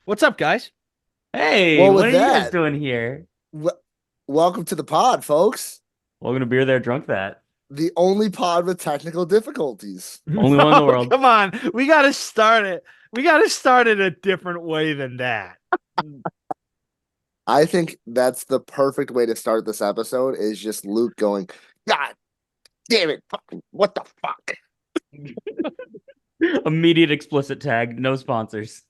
What's up, guys? Hey, Well, what with are you guys that, doing here? w welcome to the pod, folks. Welcome to Beer There, Drunk That. The only pod with technical difficulties. Only one in the No, world. come on. We got to start it. We got to start it a different way than that. I think that's the perfect way to start this episode is just Luke going, God damn it, fucking, what the fuck? Immediate explicit tag, no sponsors.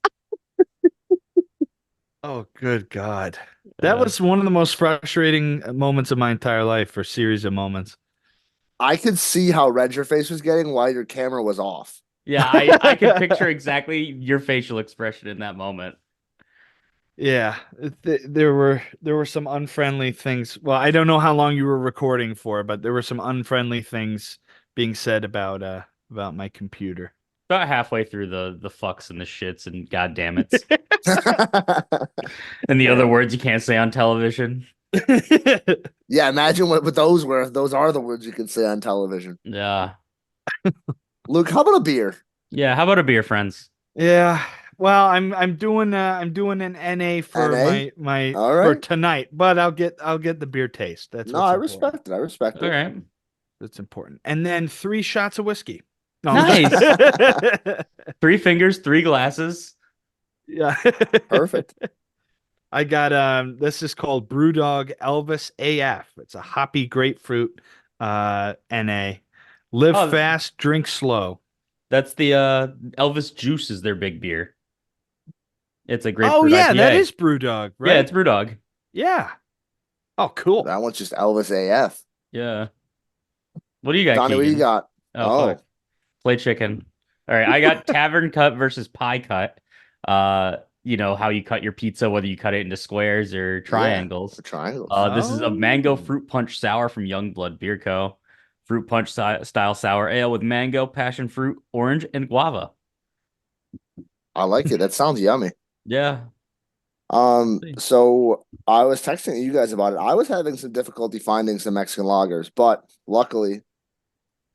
Oh, good God. That Uh, was one of the most frustrating moments of my entire life, or series of moments. I could see how red your face was getting while your camera was off. yeah, I could picture exactly your facial expression in that moment. Yeah, there were some unfriendly things. Well, I don't know how long you were recording for, but there were some unfriendly things being said about my computer. About halfway through the fucks and the shits and goddamn it's and the other words you can't say on television. Yeah, imagine what those were. Those are the words you can say on television. Yeah. Luke, how about a beer? Yeah, how about a beer, friends? Yeah. Well, I'm doing an NA for NA? my All for right. tonight, but I'll get the beer taste. That's No, what's I important. respect it. I respect All it. right. That's important. And then 3 shots of whiskey. No, I'm just Nice. Three fingers, three glasses. yeah. Perfect. I got this is called Brewdog Elvis AF. It's a hoppy grapefruit NA. Live Oh, fast, drink slow. that's the Elvis Juice is their big beer. It's a Oh grapefruit yeah, that IPA. is Brewdog, Yeah, right? it's Brewdog. Yeah. Oh, cool. That one's just Elvis AF. Yeah. What do you got, Donnie, what do you Keegan? got? Oh, fuck. Oh, Play chicken. All right, I got Tavern Cut versus Pie Cut. You know how you cut your pizza, whether you cut it into squares or yeah, triangles. the triangles. This is a mango Oh. fruit punch sour from Youngblood Beer Co. Fruit punch style sour ale with mango, passion fruit, orange, and guava. I like it. That sounds yummy. Yeah. So I was texting you guys about it. I was having some difficulty finding some Mexican lagers, but luckily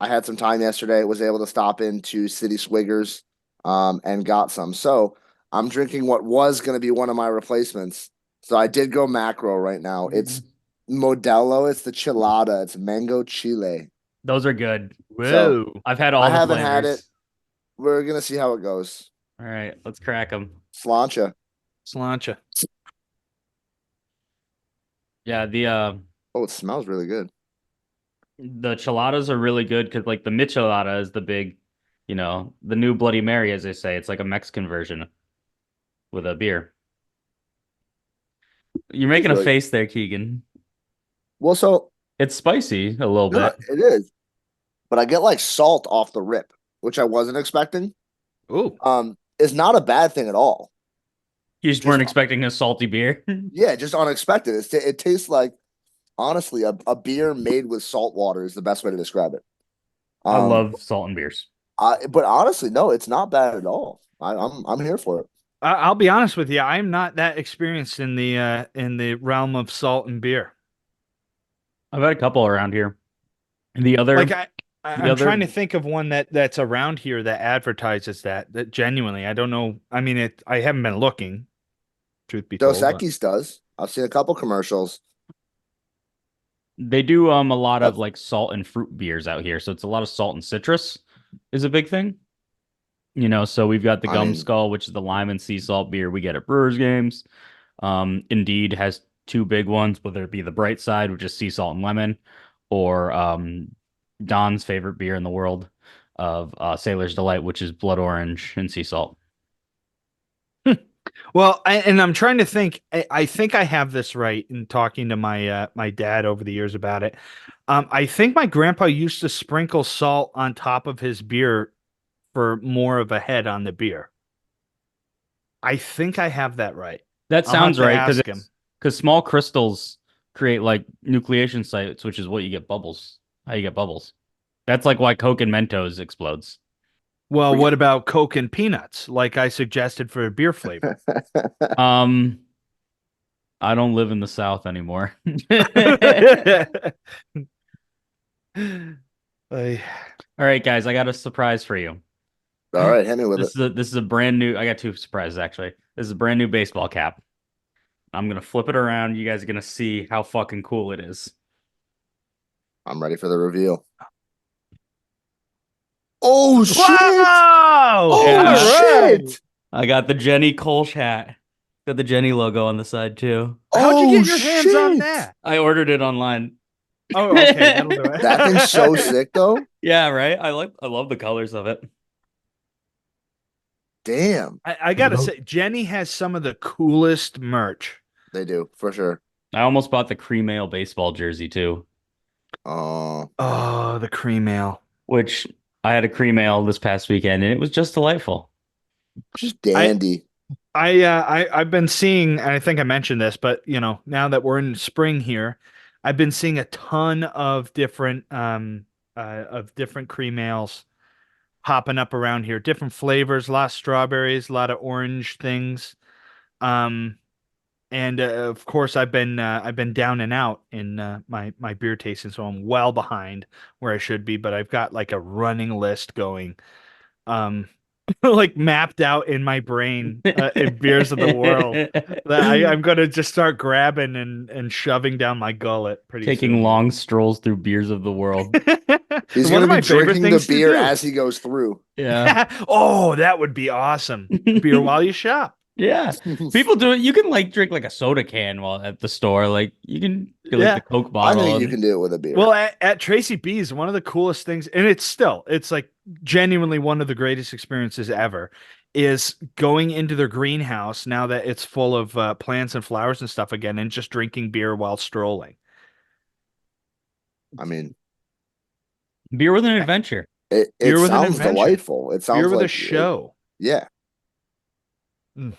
I had some time yesterday, was able to stop into City Swiggers, and got some. So I'm drinking what was going to be one of my replacements. So I did go macro right now. It's Modelo. It's the chilada. It's mango chile. Those are good. So Whoa. I've had I all the haven't had it. flavors. We're gonna see how it goes. All right, let's crack them. Slancha. Slancha. Yeah, Oh, it smells really good. the chiladas are really good because like the michelada is the big, the new Bloody Mary, as they say. It's like a Mexican version with a beer. You're It's making a really face there, Keegan. well. So It's spicy a little no, bit. it is, but I get like salt off the rip, which I wasn't expecting. Ooh. Is not a bad thing at all. You just Just weren't expecting a salty beer. yeah, just unexpected. It tastes like honestly a beer made with salt water is the best way to describe it. I Um, love salt and beers. but honestly, no, it's not bad at all. I'm here for it. I'll be honest with you. I'm not that experienced in the realm of salt and beer. I've had a couple around here. The Like other, I, I the I'm trying other, to think of one that's around here that advertises that genuinely. I don't know. I mean, I haven't been looking, truth be Dos told, but Equis does. I've seen a couple commercials. they do a lot of That's, like salt and fruit beers out here. So it's a lot of salt and citrus is a big thing. So we've got the I Gum mean, Skull, which is the lime and sea salt beer we get at Brewers games. Indeed has two big ones, whether it be the Bright Side, which is sea salt and lemon, or Don's favorite beer in the world of Sailor's Delight, which is blood orange and sea salt. well, and I'm trying to think. I think I have this right in talking to my dad over the years about it. I think my grandpa used to sprinkle salt on top of his beer for more of a head on the beer. I think I have that right. That I'll have sounds to right ask him. because small crystals create like nucleation sites, which is what you get bubbles. How you get bubbles. That's like why Coke and Mentos explodes. Well, what about Coke and peanuts, like I suggested for a beer flavor? Um, I don't live in the South anymore. I, All right, guys, I got a surprise for you. all right, hit me with it. This is a brand new. I got two surprises actually. This is a brand new baseball cap. I'm gonna flip it around. You guys are gonna see how fucking cool it is. I'm ready for the reveal. Oh shit! Wow! Oh All Yeah, right. shit! I got the Jenny Kolsch hat. Got the Jenny logo on the side too. How'd you Oh get your hands on shit! that? I ordered it online. Oh, okay, that'll do That thing's so it. sick though. Yeah, right. I love the colors of it. Damn, I gotta say, Jenny has some of the coolest merch. they do for sure. I almost bought the cream ale baseball jersey too, Oh, Oh, the cream ale. which I had a cream ale this past weekend and it was just delightful. just I dandy. I've been seeing, and I think I mentioned this, but now that we're in spring here, I've been seeing a ton of different cream ales popping up around here. Different flavors, a lot of strawberries, a lot of orange things. Um, and of course, I've been down and out in my beer tasting, so I'm well behind where I should be. But I've got like a running list going. Um, like mapped out in my brain in beers of the world that I'm gonna just start grabbing and shoving down my gullet pretty Taking soon here. long strolls through beers of the world. He's One gonna of be my favorite drinking the things to beer do. as he goes through. Yeah. Oh, that would be awesome. Beer while you shop. Yeah. People do it. You can like drink like a soda can while at the store. Like you can get like the Yeah. Coke I bottle think you and can do it with a beer. Well, at Tracy B's, one of the coolest things, and it's like genuinely one of the greatest experiences ever, is going into their greenhouse now that it's full of plants and flowers and stuff again, and just drinking beer while strolling. I mean, beer with an adventure. it Beer with an sounds adventure. delightful. It Beer sounds with a like show. yeah. Mm.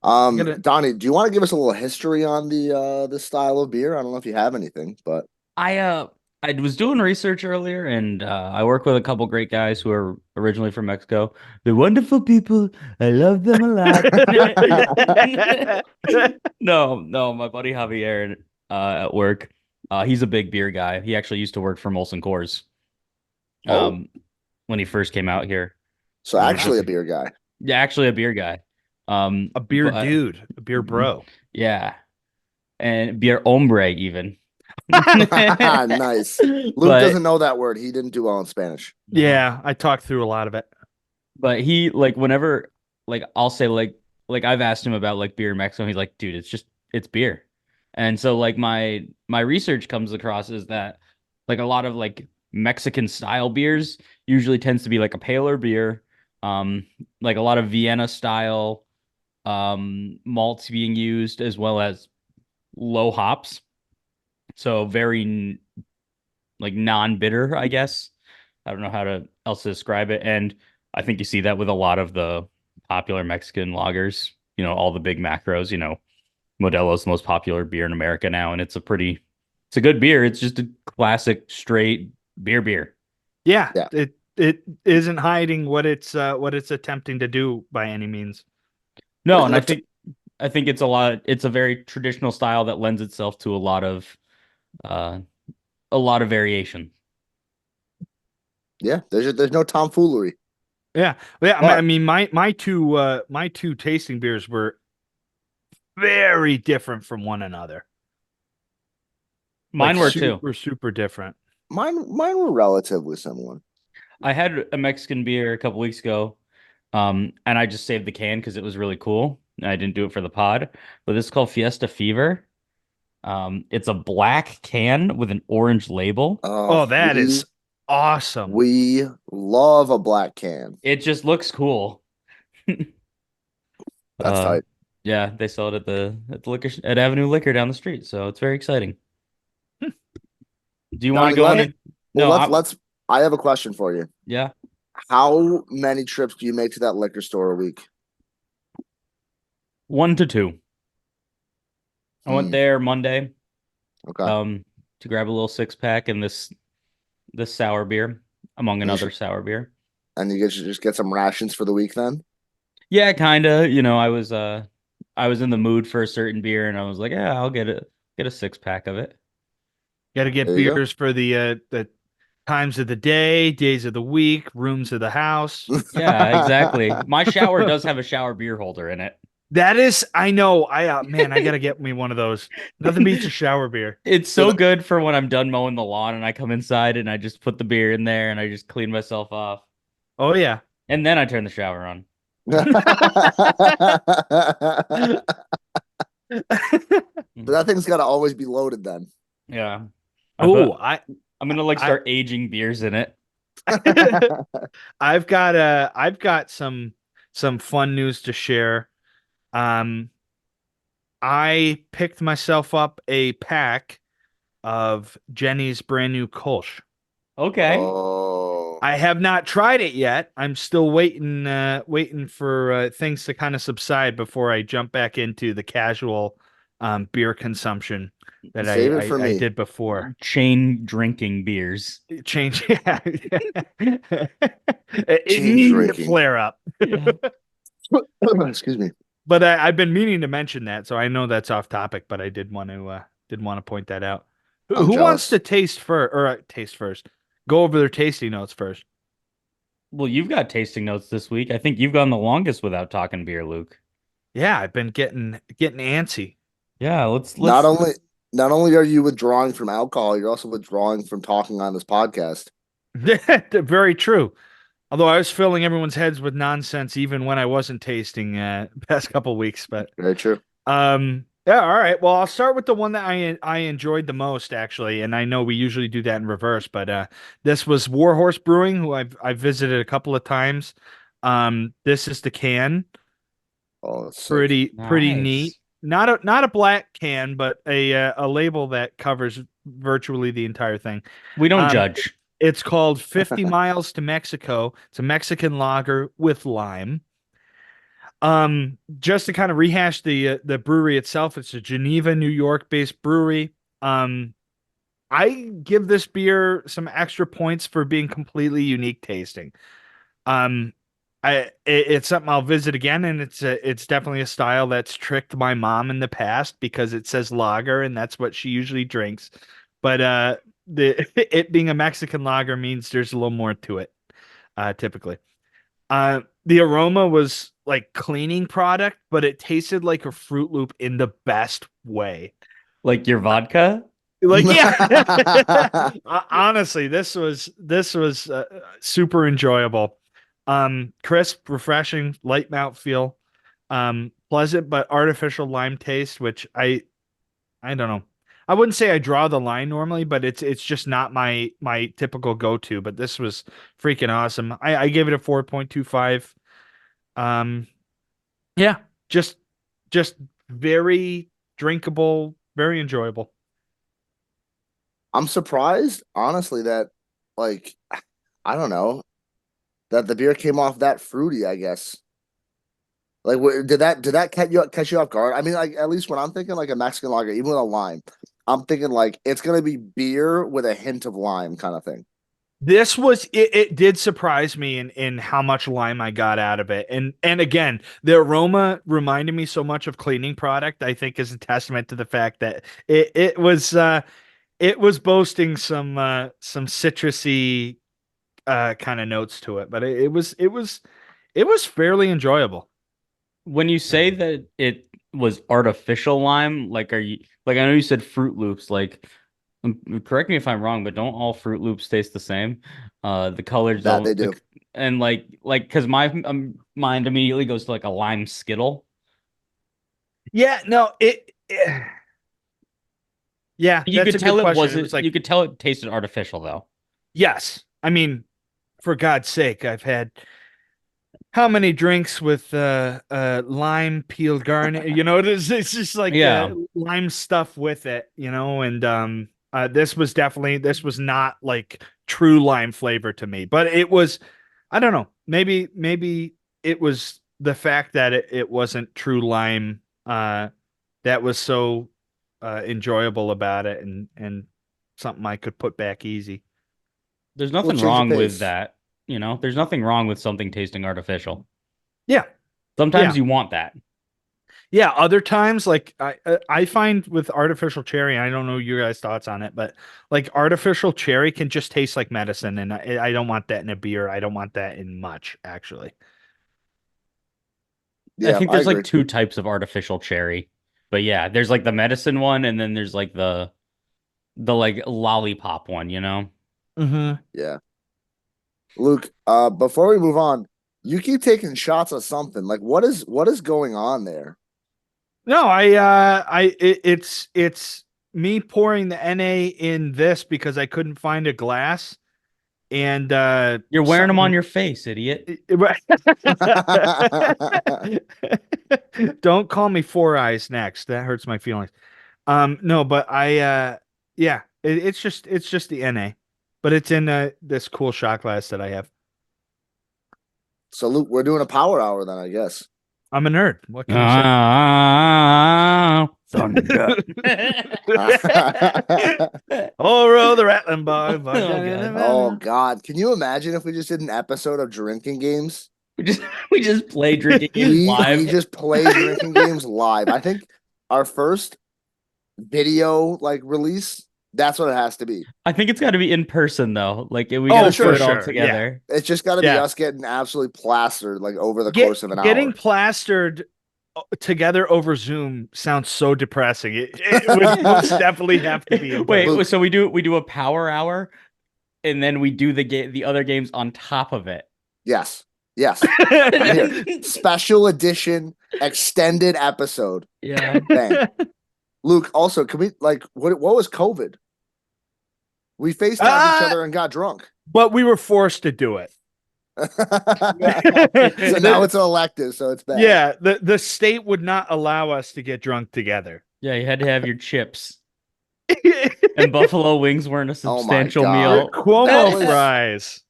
I gotta. Donnie, do you want to give us a little history on the style of beer? I don't know if you have anything, but I uh I was doing research earlier and I work with a couple great guys who are originally from Mexico. They're wonderful people. I love them a lot. No, my buddy Javier at work. He's a big beer guy. He actually used to work for Molson Coors oh, um when he first came out here. so He was actually just a beer guy. yeah, actually a beer guy. A beer But dude, a beer bro. yeah, and beer hombre even. Nice. Luke But doesn't know that word. He didn't do well in Spanish. no. Yeah, I talked through a lot of it. But he like whenever like I'll say like I've asked him about like beer in Mexico, and he's like, dude, it's beer. And so like my research comes across is that like a lot of like Mexican style beers usually tends to be like a paler beer, like a lot of Vienna style malts being used as well as low hops. So very like non-bitter, I guess. I don't know how to else to describe it. And I think you see that with a lot of the popular Mexican lagers, all the big macros, Modelo's the most popular beer in America now, and it's a good beer. It's just a classic straight beer. Yeah, Yeah. it isn't hiding what it's attempting to do by any means. No, and The I think it's a very traditional style that lends itself to uh a lot of variation. Yeah, there's no tomfoolery. Yeah, yeah. I But mean, my two tasting beers were very different from one another. Like Mine were too. super, super different. mine were relatively similar. I had a Mexican beer a couple weeks ago, and I just saved the can because it was really cool. I didn't do it for the pod, but this is called Fiesta Fever. It's a black can with an orange label. Oh, Oh, that is awesome. we love a black can. It just looks cool. That's Uh, tight. yeah, they sell it at the liquor at Avenue Liquor down the street, so it's very exciting. Do you want Donnie, to go let on me it? well No, let's I have a question for you. yeah, How many trips do you make to that liquor store a week? 1 to 2. I went Hmm, there Monday, okay. um, to grab a little 6 pack and this sour beer, among And you another should, sour beer. and you should just get some rations for the week then? Yeah, kinda. I was in the mood for a certain beer, and I was like, yeah, I'll get a 6 pack of it. Got to get There you go. beers for the Times of the day, days of the week, rooms of the house. Yeah, exactly. My shower does have a shower beer holder in it. That is, I know. Man, I gotta get me one of those. Nothing beats a shower beer. It's So so good for when I'm done mowing the lawn and I come inside and I just put the beer in there and I just clean myself off. Oh yeah. And then I turn the shower on. So that thing's got to always be loaded then. Yeah. I Oh, put I'm gonna like I start aging beers in it. I've got some fun news to share. Um, I picked myself up a pack of Jenny's brand new Kolsch. Okay. Oh, I have not tried it yet. I'm still waiting for things to kind of subside before I jump back into the casual beer consumption that save it for I me. did before. Chain drinking beers. Change, yeah. Chain Immediate drinking. flare up. Yeah. Excuse me. But I've been meaning to mention that, so I know that's off topic, but I did want to point that out. I'm Who wants jealous. to taste first or taste first? Go over their tasting notes first. Well, you've got tasting notes this week. I think you've gone the longest without talking beer, Luke. Yeah, I've been getting antsy. Yeah, Not let's only not only are you withdrawing from alcohol, you're also withdrawing from talking on this podcast. Very true. Although I was filling everyone's heads with nonsense even when I wasn't tasting past couple weeks, but Very true. yeah, all right. Well, I'll start with the one that I enjoyed the most actually, and I know we usually do that in reverse, but this was Warhorse Brewing, who I've visited a couple of times. This is the can. Oh, that's sick. Pretty neat. nice. Not a black can, but a label that covers virtually the entire thing. We don't Um, judge. it's called 50 Miles to Mexico. It's a Mexican lager with lime. Just to kind of rehash the brewery itself, it's a Geneva, New York based brewery. Um, I give this beer some extra points for being completely unique tasting. Um, it's something I'll visit again, and it's definitely a style that's tricked my mom in the past because it says lager, and that's what she usually drinks. But the it being a Mexican lager means there's a little more to it, typically. The aroma was like cleaning product, but it tasted like a Fruit Loop in the best way. Like your vodka? Like, yeah. Honestly, this was super enjoyable. Crisp, refreshing, light mouthfeel, pleasant but artificial lime taste, which I don't know. I wouldn't say I draw the line normally, but it's just not my typical go-to. But this was freaking awesome. I gave it a 4.25. Um, yeah, just just very drinkable, very enjoyable. I'm surprised, honestly, that like I don't know that the beer came off that fruity. I guess. Like, did that catch you off guard? I mean, like at least when I'm thinking like a Mexican lager, even with a lime, I'm thinking like it's gonna be beer with a hint of lime kind of thing. It did surprise me in how much lime I got out of it. And again, the aroma reminded me so much of cleaning product, I think is a testament to the fact that it was boasting some citrusy kind of notes to it, but it was fairly enjoyable. When you say that it was artificial lime, like are you like I know you said Fruit Loops, like correct me if I'm wrong, but don't all Fruit Loops taste the same? The colors That they don't do. and like because my mind immediately goes to like a lime Skittle. Yeah, no, yeah, You that's could a good tell it question. It was wasn't. like, You could tell it tasted artificial though. yes. I mean, for God's sake, I've had how many drinks with lime peeled garnet, it's just like Yeah, lime stuff with it, and this was not like true lime flavor to me, but it was, I don't know, maybe it was the fact that it wasn't true lime that was so enjoyable about it, and something I could put back easy. there's We'll nothing change the wrong with pace. that. There's nothing wrong with something tasting artificial. Yeah, Sometimes yeah. you want that. Yeah, other times like I find with artificial cherry, I don't know your guys' thoughts on it, but like artificial cherry can just taste like medicine, and I don't want that in a beer. I don't want that in much, actually. I Yeah, think I there's agree. like two types of artificial cherry. But yeah, there's like the medicine one and then there's like the like lollipop one, you know? Hmm. Yeah. Luke, before we move on, you keep taking shots of something. Like what is going on there? No, it's me pouring the NA in this because I couldn't find a glass and You're wearing them on something. your face, idiot. Don't call me Four Eyes next. That hurts my feelings. No, but yeah, it's just the NA, but it's in this cool shot glass that I have. So Luke, we're doing a power hour then, I guess. I'm a nerd. What can I say? Ah, thunder. Oh, roll the rattling bar. Oh god. Oh God. Can you imagine if we just did an episode of drinking games? We just we just play drinking games We live. just play drinking games live. I think our first video like release, that's what it has to be. I think it's got to be in person though. Like we got Oh, to for do it all sure. Yeah, together. It's just got to be yeah. us getting absolutely plastered like over the Get course of an getting hour. plastered together over Zoom sounds so depressing. It would most definitely have to be in Wait, person. Luke, so we do a power hour and then we do the other games on top of it. yes. Yes. I'm here. Special edition extended episode. Yeah. Bang. Luke, also, can we like what was COVID? We FaceTimed each uh, other and got drunk. but we were forced to do it. So now it's an elective, so it's bad. Yeah, the state would not allow us to get drunk together. Yeah, you had to have your chips. And buffalo wings weren't a Oh my substantial God. meal. Cuomo That was fries.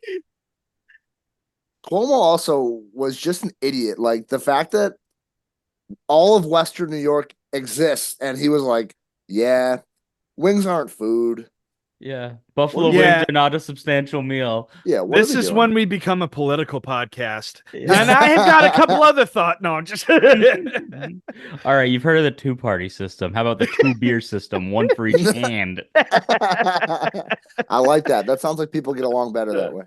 Cuomo also was just an idiot. Like the fact that all of Western New York exists, and he was like, "Yeah, wings aren't food. Yeah. What are Buffalo we doing? wings Yeah, are not a substantial meal. Yeah, what are this we is doing?" when we become a political podcast. And Yeah. I have got a couple other thought. No, just All right, you've heard of the two-party system. How about the two beer system, one for each hand? I like that. That sounds like people get along better that way.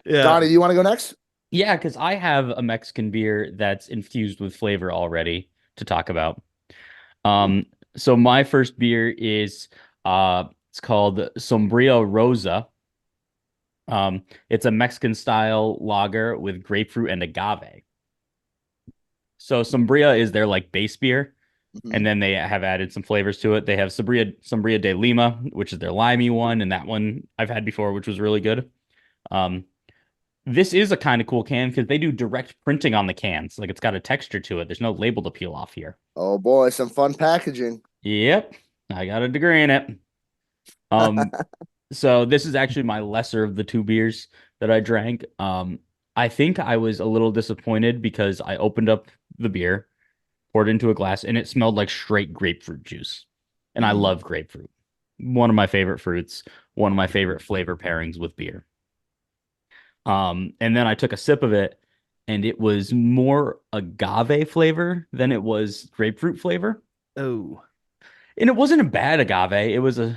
yeah. Donnie, do you want to go next? Yeah, because I have a Mexican beer that's infused with flavor already to talk about. Um, so my first beer is it's called Sombría Rosa. It's a Mexican style lager with grapefruit and agave. So Sombría is their like base beer, and Mhm. then they have added some flavors to it. They have Sombría de Lima, which is their limey one, and that one I've had before, which was really good. Um, this is a kind of cool can because they do direct printing on the cans. Like it's got a texture to it. There's no label to peel off here. Oh boy, some fun packaging. Yep, I got a degree in it. Um, so this is actually my lesser of the two beers that I drank. I think I was a little disappointed because I opened up the beer, poured it into a glass, and it smelled like straight grapefruit juice. And I Mm. love grapefruit. One of my favorite fruits, one of my favorite flavor pairings with beer. And then I took a sip of it, and it was more agave flavor than it was grapefruit flavor. Oh. And it wasn't a bad agave. It was a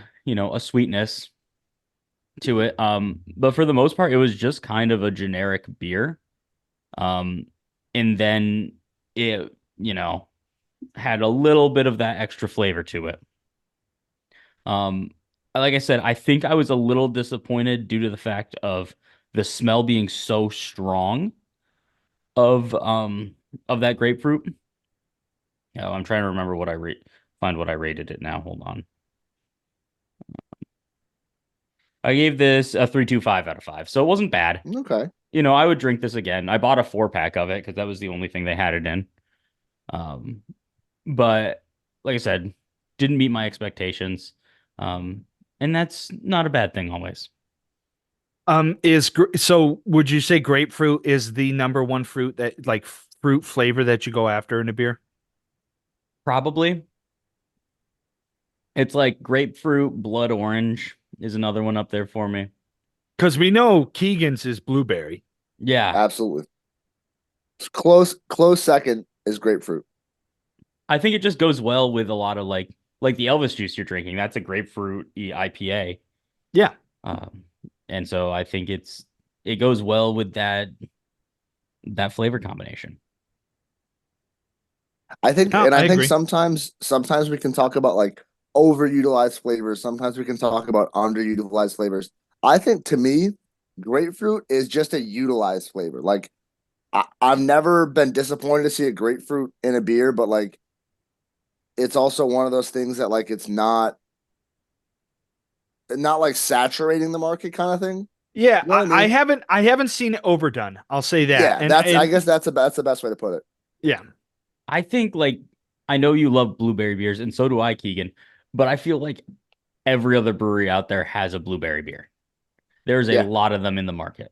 sweetness to it. But for the most part, it was just kind of a generic beer. Um, and then it, had a little bit of that extra flavor to it. Um, like I said, I think I was a little disappointed due to the fact of the smell being so strong of that grapefruit. Yeah, I'm trying to remember what I rate find what I rated it now. Hold on. I gave this a 3.25 out of 5. So it wasn't bad. Okay. I would drink this again. I bought a 4-pack of it because that was the only thing they had it in. Um, but like I said, didn't meet my expectations. Um, and that's not a bad thing always. So would you say grapefruit is the number one fruit that like fruit flavor that you go after in a beer? Probably. It's like grapefruit, blood orange is another one up there for me. Because we know Keegan's is blueberry. Yeah. Absolutely. Close second is grapefruit. I think it just goes well with a lot of like the Elvis juice you're drinking. That's a grapefruit IPA. Yeah. Um, and so I think it goes well with that flavor combination. No, I I think agree. sometimes we can talk about like overutilized flavors. Sometimes we can talk about underutilized flavors. I think to me, grapefruit is just a utilized flavor. Like I've never been disappointed to see a grapefruit in a beer, but like it's also one of those things that like it's not like saturating the market kind of thing. Yeah, You know what I mean? I haven't seen it overdone. I'll say that. Yeah, And I guess that's the best way to put it. yeah. I think like I know you love blueberry beers, and so do I, Keegan. But I feel like every other brewery out there has a blueberry beer. There's a Yeah. lot of them in the market.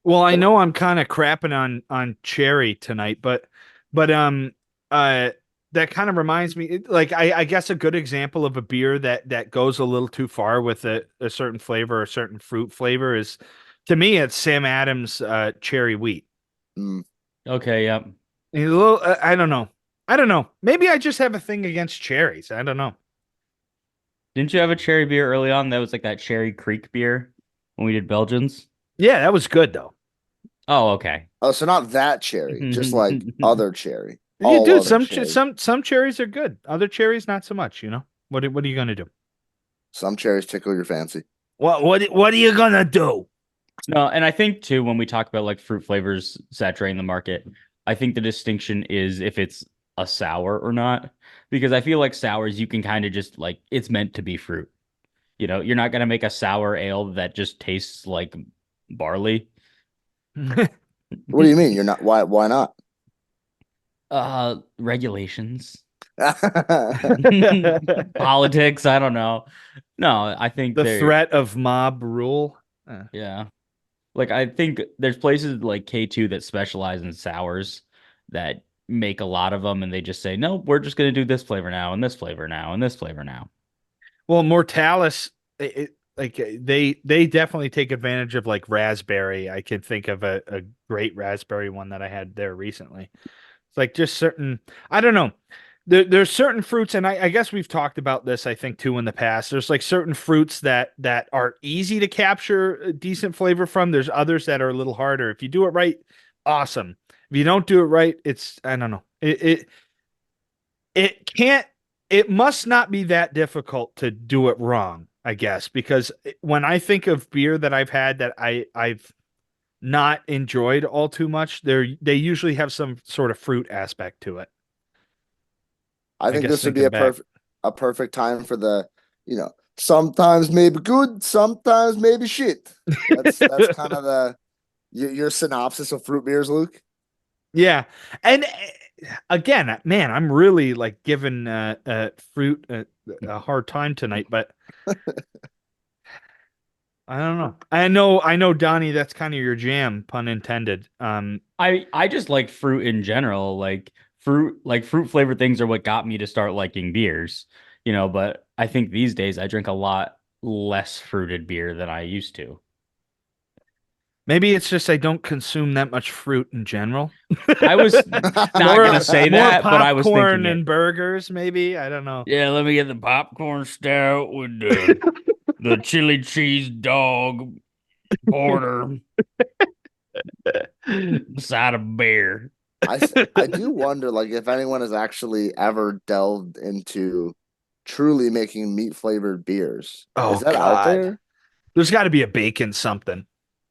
Well, I know I'm kind of crapping on cherry tonight, but uh that kind of reminds me like I guess a good example of a beer that goes a little too far with a certain flavor, a certain fruit flavor is to me it's Sam Adams cherry wheat. Mm. Okay, yep. A little I don't know. I don't know. Maybe I just have a thing against cherries. I don't know. Didn't you have a cherry beer early on that was like that Cherry Creek beer when we did Belgians? Yeah, that was good though. Oh, okay. Oh, so not that cherry, just like other cherry, You all do other cherry. some cherries are good. Other cherries not so much, you know. What are you gonna do? Some cherries tickle your fancy. What are you gonna do? No, and I think too when we talk about like fruit flavors saturating the market, I think the distinction is if it's a sour or not. Because I feel like sours you can kind of just like it's meant to be fruit. You know, you're not gonna make a sour ale that just tastes like barley. What do you mean? You're not why not? Regulations. The Politics, I don't know. No, I think threat of mob rule. yeah. Like I think there's places like K2 that specialize in sours that make a lot of them and they just say, "No, we're just going to do this flavor now and this flavor now and this flavor now." Well, Mortalis, like they definitely take advantage of like raspberry. I could think of a great raspberry one that I had there recently. It's like just certain, I don't know. There's certain fruits, and I guess we've talked about this, I think, too, in the past. There's like certain fruits that are easy to capture a decent flavor from. There's others that are a little harder. If you do it right, awesome. If you don't do it right, it's I don't know. It can't it must not be that difficult to do it wrong, I guess, because when I think of beer that I've had that I've not enjoyed all too much, they usually have some sort of fruit aspect to it. I I think guess this would be thinking back. a perfect time for the, sometimes maybe good, sometimes maybe shit. That's kind of your synopsis of fruit beers, Luke. Yeah. And again, man, I'm really like giving fruit a hard time tonight, but I don't know. I know Donnie, that's kind of your jam, pun intended. I just like fruit in general, like fruit flavored things are what got me to start liking beers, but I think these days I drink a lot less fruited beer than I used to. Maybe it's just I don't consume that much fruit in general. I was not More gonna say more that, but I was thinking popcorn it. and burgers, maybe. I don't know. Yeah, let me get the popcorn stout with the chili cheese dog porter side of beer. I do wonder, like, if anyone has actually ever delved into truly making meat flavored beers. Is Oh that out God. there? There's got to be a bacon something.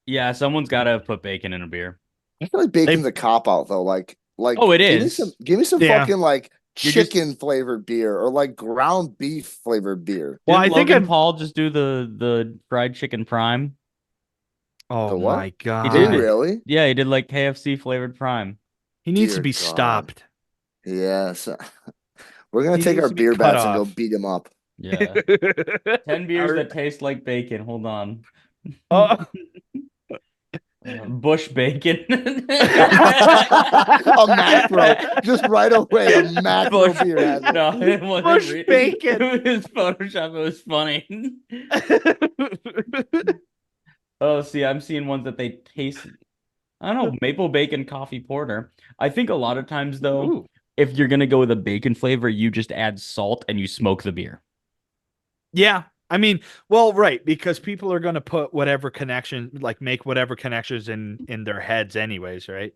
Yeah, someone's got to put bacon in a beer. I feel like They bacon's a cop out though. Oh, it Give is. me some yeah. fucking like You're just chicken flavored beer or like ground beef flavored beer. Well, Didn't I think Logan I've Paul just do the fried chicken prime? Oh The what? my He Did he did God. it. really? Yeah, he did like KFC flavored prime. He needs to Dear be God. stopped. Yes. We're gonna He take needs our to be beer cut bats and go off. beat him up. Yeah. 10 beers Our- that taste like bacon. Hold on. oh. Bush bacon. A macro, just right away. A macro Bush. beer has it. No, it wasn't Bush real. bacon. It was Photoshop. It was funny. Oh, see, I'm seeing ones that they taste. I don't know, maple bacon coffee porter. I think a lot of times though, Ooh. if you're gonna go with a bacon flavor, you just add salt and you smoke the beer. Yeah. I mean, well, right, because people are going to put whatever connection, like make whatever connections in their heads anyways, right?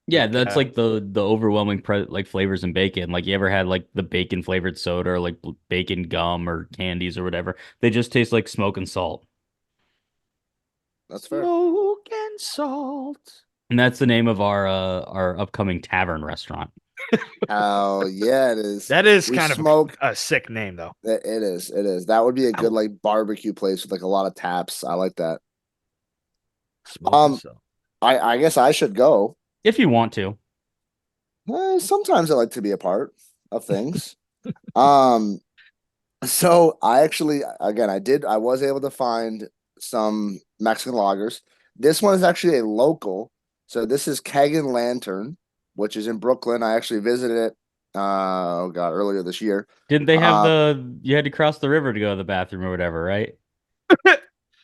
Yeah, Like that's like the overwhelming like flavors in bacon. Like you ever had like the bacon flavored soda or like bacon gum or candies or whatever? They just taste like smoke and salt. That's fair. smoke and salt. And that's the name of our upcoming tavern restaurant. Oh yeah, it is. That is We kind of smoke. a sick name though. It is. It is. That would be a good Ow. like barbecue place with like a lot of taps. I like that. Smoke and Um, salt. I guess I should go. If you want to. Sometimes I like to be a part of things. Um, so I actually, again, I was able to find some Mexican lagers. This one is actually a local. So this is Keg and Lantern, which is in Brooklyn. I actually visited it, oh God, earlier this year. Didn't they have Uh, you had to cross the river to go to the bathroom or whatever, right?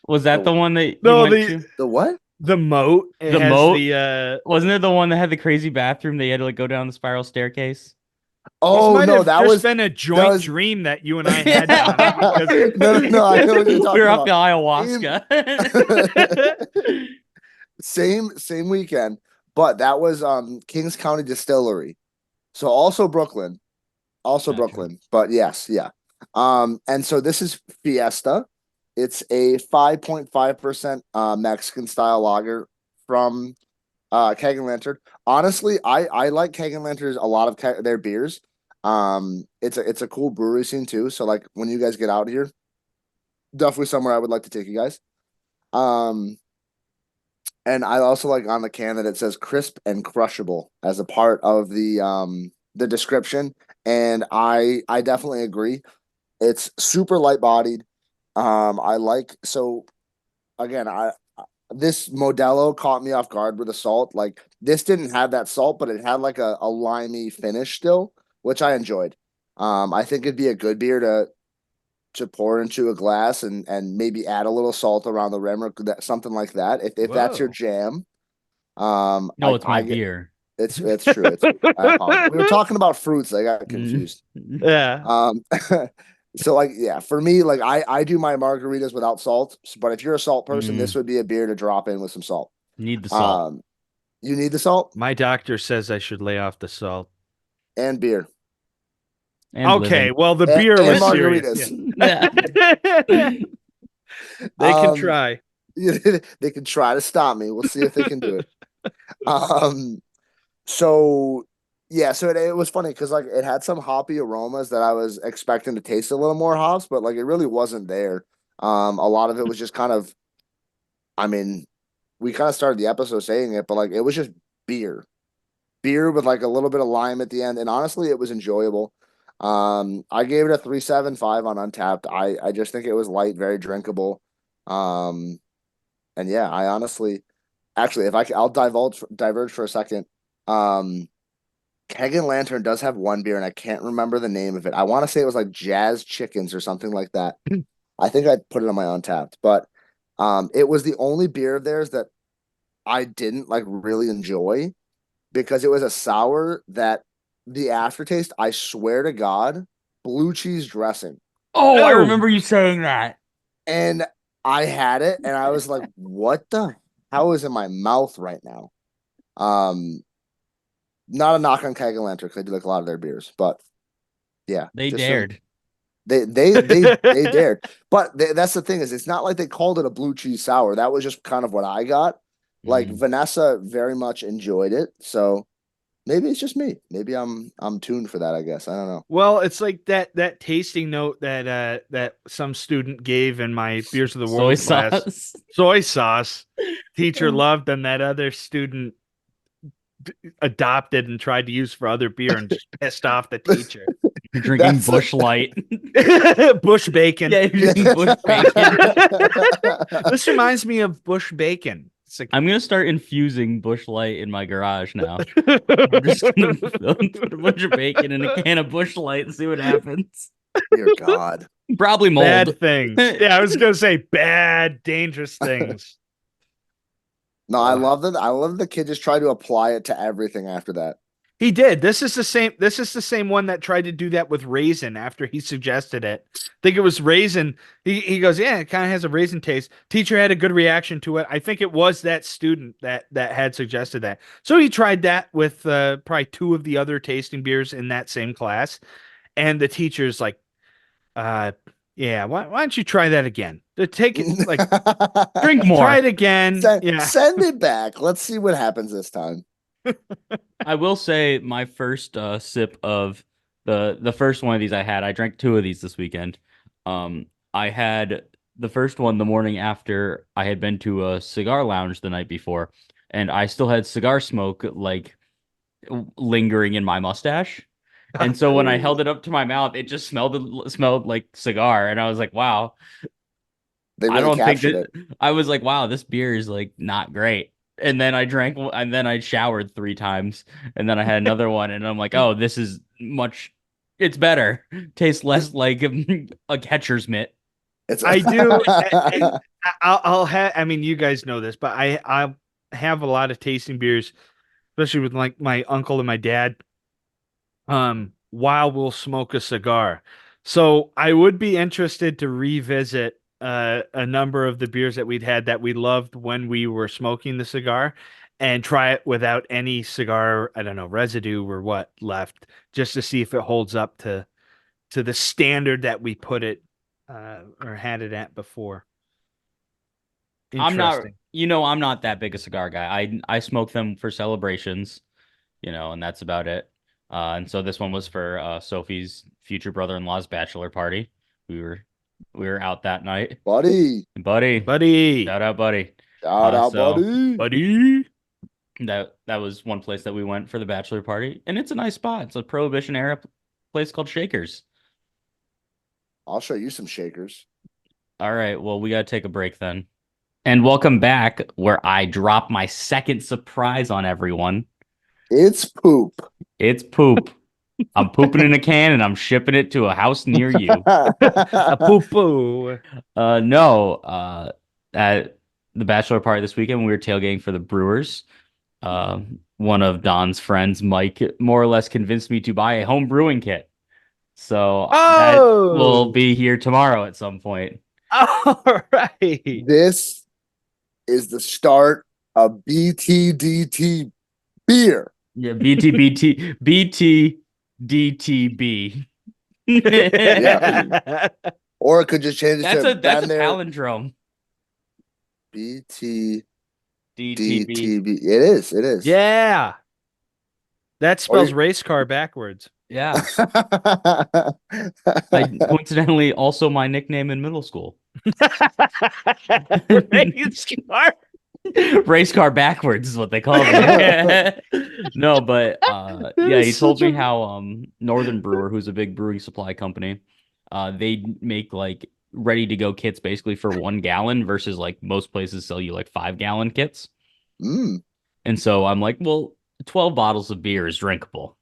Was that the the one that you No, went the to? the what? the moat. It The has moat? the Wasn't it the one that had the crazy bathroom that you had to like go down the spiral staircase? This Oh might no, have that just was been a that joint was dream that you and I had, Donnie, because no, I know what you're We talking were up the about. ayahuasca. Same weekend, but that was Kings County Distillery. So also Gotcha. Brooklyn, but yes, yeah. And so this is Fiesta. It's a 5.5% Mexican style lager from Keg and Lantern. Honestly, I like Keg and Lantern's a lot of their beers. It's a cool brewery scene too. So like when you guys get out here, definitely somewhere I would like to take you guys. Um, and I also like on the can that it says crisp and crushable as a part of the description. And I definitely agree. It's super light bodied. I like so again, I this Modelo caught me off guard with the salt. Like this didn't have that salt, but it had like a limey finish still, which I enjoyed. I think it'd be a good beer to pour into a glass and maybe add a little salt around the rim or something like that. If that's your whoa. jam, No, it's my I get beer. it's true. It's I apologize. We were talking about fruits. I got Mm. confused. Yeah. Um, so like yeah, for me, like I do my margaritas without salt. But if you're a salt person, this Mm. would be a beer to drop in with some salt. Need the salt Um, you need the salt My doctor says I should lay off the salt. and beer and Okay, living. well the and, beer and was serious. margaritas. Yeah. Yeah. They can Um, try. they can try to stop me. We'll see if they can do it. Um, so yeah, so it was funny because like it had some hoppy aromas that I was expecting to taste a little more hops, but like it really wasn't there. A lot of it was just kind of, I mean, we kind of started the episode saying it, but like it was just beer, beer with like a little bit of lime at the end, and honestly, it was enjoyable. I gave it a 3.75 on Untapped. I just think it was light, very drinkable. Um, and yeah, I honestly, actually, if I'll diverge for a second. Um, Keg and Lantern does have one beer, and I can't remember the name of it. I want to say it was like Jazz Chickens or something like that. I think I put it on my Untapped, but it was the only beer of theirs that I didn't like really enjoy because it was a sour that the aftertaste, I swear to God, blue cheese dressing. Oh, I Oh, remember you saying that. And I had it, and I was like, "What the hell is in my mouth right now?" Um, Not a knock on Keg and Lantern because I do like a lot of their beers, but yeah, They just some dared. they dared. But that's the thing is, it's not like they called it a blue cheese sour. That was just kind of what I got. Like Mm. Vanessa very much enjoyed it, so maybe it's just me. Maybe I'm tuned for that. I guess I don't know. well, it's like that tasting note that some student gave in my Beers of the Soy World class. sauce. Soy sauce. Teacher loved, and that other student adopted and tried to use for other beer and just pissed off the teacher. You're drinking That's Bush Light. Bush bacon. Yeah, you're drinking Bush bacon. This reminds me of Bush bacon. It's like I'm gonna start infusing Bush Light in my garage now. I'm just gonna put a bunch of bacon in a can of Bush Light and see what happens. Dear God. Probably mold. bad things. Yeah, I was gonna say bad, dangerous things. No, I love that. I love the kid just tried to apply it to everything after that. He did. This is the same. This is the same one that tried to do that with raisin after he suggested it. I think it was raisin. He goes, yeah, it kind of has a raisin taste. Teacher had a good reaction to it. I think it was that student that had suggested that. So he tried that with probably two of the other tasting beers in that same class, and the teacher's like, uh, yeah, why don't you try that again? To take it like Drink try more. it again. Yeah. Send it back. Let's see what happens this time. I will say my first sip of the first one of these I had. I drank two of these this weekend. I had the first one the morning after I had been to a cigar lounge the night before, and I still had cigar smoke like lingering in my mustache. And so when I Ooh, held it up to my mouth, it just smelled like cigar, and I was like, wow. they I really don't think captured that it. I was like, wow, this beer is like not great. And then I drank, and then I showered three times, and then I had another one, and I'm like, oh, this is much, it's better. Tastes It's, less like a catcher's mitt. it's I do. I'll have. I mean, you guys know this, but I have a lot of tasting beers, especially with like my uncle and my dad. While we'll smoke a cigar, so I would be interested to revisit a number of the beers that we'd had that we loved when we were smoking the cigar, and try it without any cigar, I don't know, residue or what left, just to see if it holds up to the standard that we put it or had it at before. I'm not, Interesting. I'm not that big a cigar guy. I smoke them for celebrations, and that's about it. And so this one was for Sophie's future brother-in-law's bachelor party. We were we were out that night. buddy. Buddy, Buddy. shout out, buddy. Shout out, So buddy. Buddy. that was one place that we went for the bachelor party, and it's a nice spot. It's a Prohibition era place called Shakers. I'll show you some shakers. All right, well, we gotta take a break then. And welcome back, where I drop my second surprise on everyone. It's poop. It's poop. I'm pooping in a can and I'm shipping it to a house near you. A poo poo. No, at the bachelor party this weekend, we were tailgating for the Brewers. One of Don's friends, Mike, more or less convinced me to buy a home brewing kit. So that will Oh, be here tomorrow at some point. all right. This is the start of BTDT beer. Yeah, BTDTB. Yeah. Or it could just change it That's to a been there. palindrome. BTDTB. DTB. It is. It is. Yeah. That Or spells you- race car backwards. Yeah. I coincidentally also my nickname in middle school. Race car. Race car backwards is what they call it. No, but yeah, he is told such me a- how Northern Brewer, who's a big brewing supply company, they make like ready to go kits basically for 1 gallon versus like most places sell you like 5 gallon kits. Mm, And so I'm like, well, 12 bottles of beer is drinkable,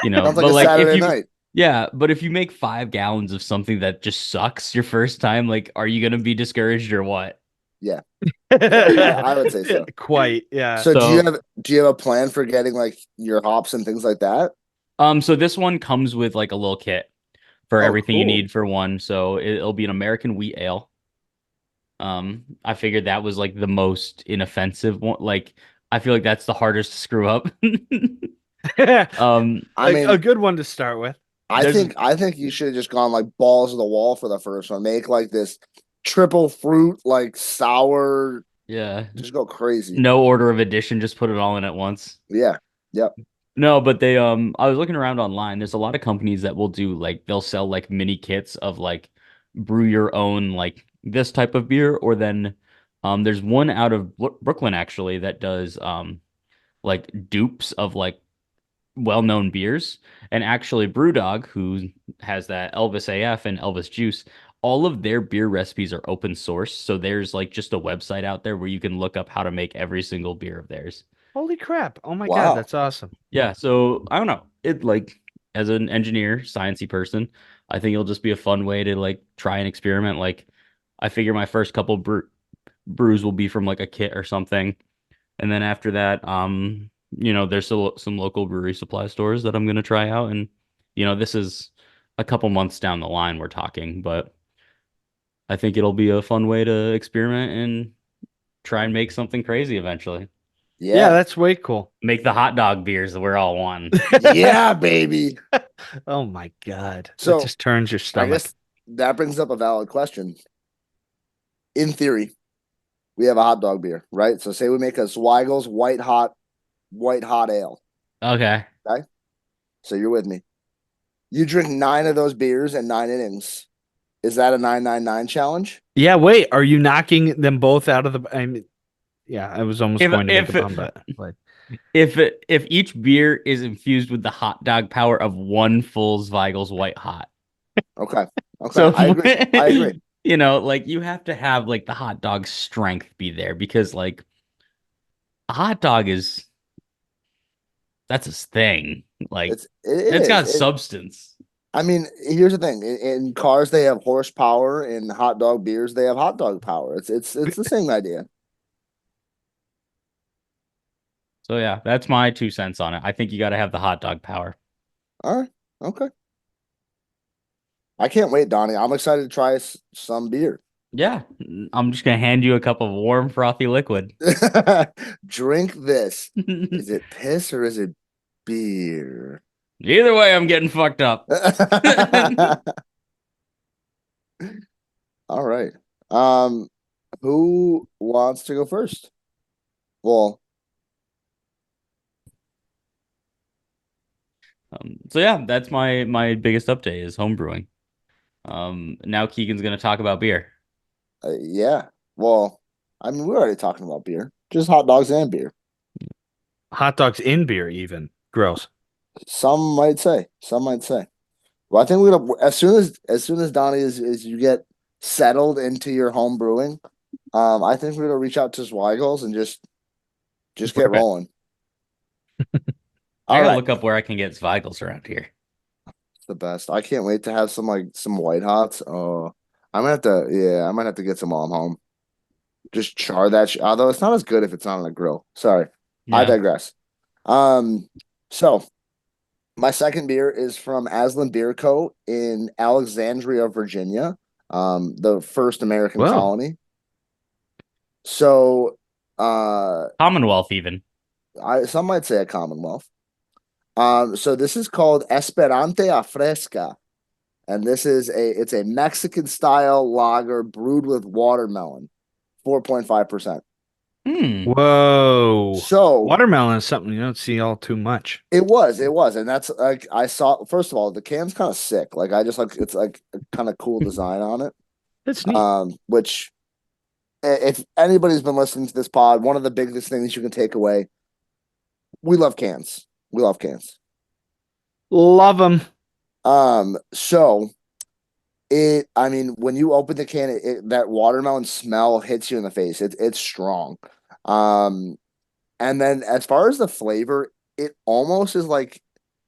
sounds like but a like if Saturday you night. yeah, but if you make 5 gallons of something that just sucks your first time, like, are you gonna be discouraged or what? Yeah. I would say so. Quite, yeah. So So, do you have a plan for getting like your hops and things like that? so this one comes with like a little kit for Oh, everything you cool. need for one. So it'll be an American wheat ale. I figured that was like the most inoffensive one. Like, I feel like that's the hardest to screw up. Um, I A mean, good one to start with. there's I think you should have just gone like balls to the wall for the first one. Make like this triple fruit, like sour. yeah, Just go crazy. no order of addition, just put it all in at once. Yeah. Yep. No, but they I was looking around online. There's a lot of companies that will do like they'll sell like mini kits of like brew your own like this type of beer, or then there's one out of Brooklyn actually that does like dupes of like well-known beers. And actually Brewdog, who has that Elvis AF and Elvis Juice, all of their beer recipes are open source. So there's like just a website out there where you can look up how to make every single beer of theirs. Holy crap. Oh my God, Wow. that's awesome. Yeah, so I don't know. It like as an engineer, sciencey person, I think it'll just be a fun way to like try and experiment. Like I figure my first couple brews will be from like a kit or something. And then after that, There's still some local brewery supply stores that I'm gonna try out, and this is a couple months down the line we're talking, but I think it'll be a fun way to experiment and try and make something crazy eventually. Yeah, Yeah. that's way cool. Make the hot dog beers that we're all one. Yeah, baby. Oh my God. That So just turns your I stomach. guess that brings up a valid question. In theory, we have a hot dog beer, right? So say we make a Zweigel's white hot ale. Okay. Okay. So you're with me. You drink 9 of those beers in 9 innings. Is that a 999 challenge? Yeah, wait, are you knocking them both out of the I mean, yeah, I was almost If going to make a if pun, but if each beer is infused with the hot dog power of one full Zweigel's White Hot. Okay. Okay. So I agree. I agree. like you have to have like the hot dog strength be there because like a hot dog is that's his thing. Like It it's is. got substance. I mean, here's the thing. In cars they have horsepower, in hot dog beers they have hot dog power. It's the same idea. So yeah, that's my 2 cents on it. I think you got to have the hot dog power. All right. Okay. I can't wait, Donnie. I'm excited to try some beer. Yeah, I'm just gonna hand you a cup of warm frothy liquid. Drink this. Is it piss or is it beer? Either way, I'm getting fucked up. All right. Um, who wants to go first? Well, So yeah, that's my biggest update is home brewing. Now Keegan's gonna talk about beer. yeah. Well, I mean, we're already talking about beer. Just hot dogs and beer. hot dogs in beer even. Gross. Some might say. Some might say. Well, I think we're gonna as soon as Donnie is you get settled into your home brewing, I think we're gonna reach out to Zweigel's and just get Rip it. rolling. I All gotta right. look up where I can get Zweigels around here. It's the best. I can't wait to have some white hots. Oh, I'm gonna have to yeah, I might have to get some while I'm home. Just char that although it's not as good if it's not on a grill. Sorry. I Yeah. digress. Um so my second beer is from Aslan Beer Co. in Alexandria, Virginia, the first American Whoa. colony. So, uh, Commonwealth even. some might say a Commonwealth. So this is called Esperante a Fresca, and it's a Mexican style lager brewed with watermelon, 4.5%. Hmm. Whoa. So Watermelon is something you don't see all too much. it was, and that's like I saw. First of all, the can's kind of sick. Like I just like it's like a kind of cool design on it. That's neat. Which if anybody's been listening to this pod, one of the biggest things you can take away, we love cans. We love cans. Love them. So I mean, when you open the can, that watermelon smell hits you in the face. It's strong. Um, and then as far as the flavor, it almost is like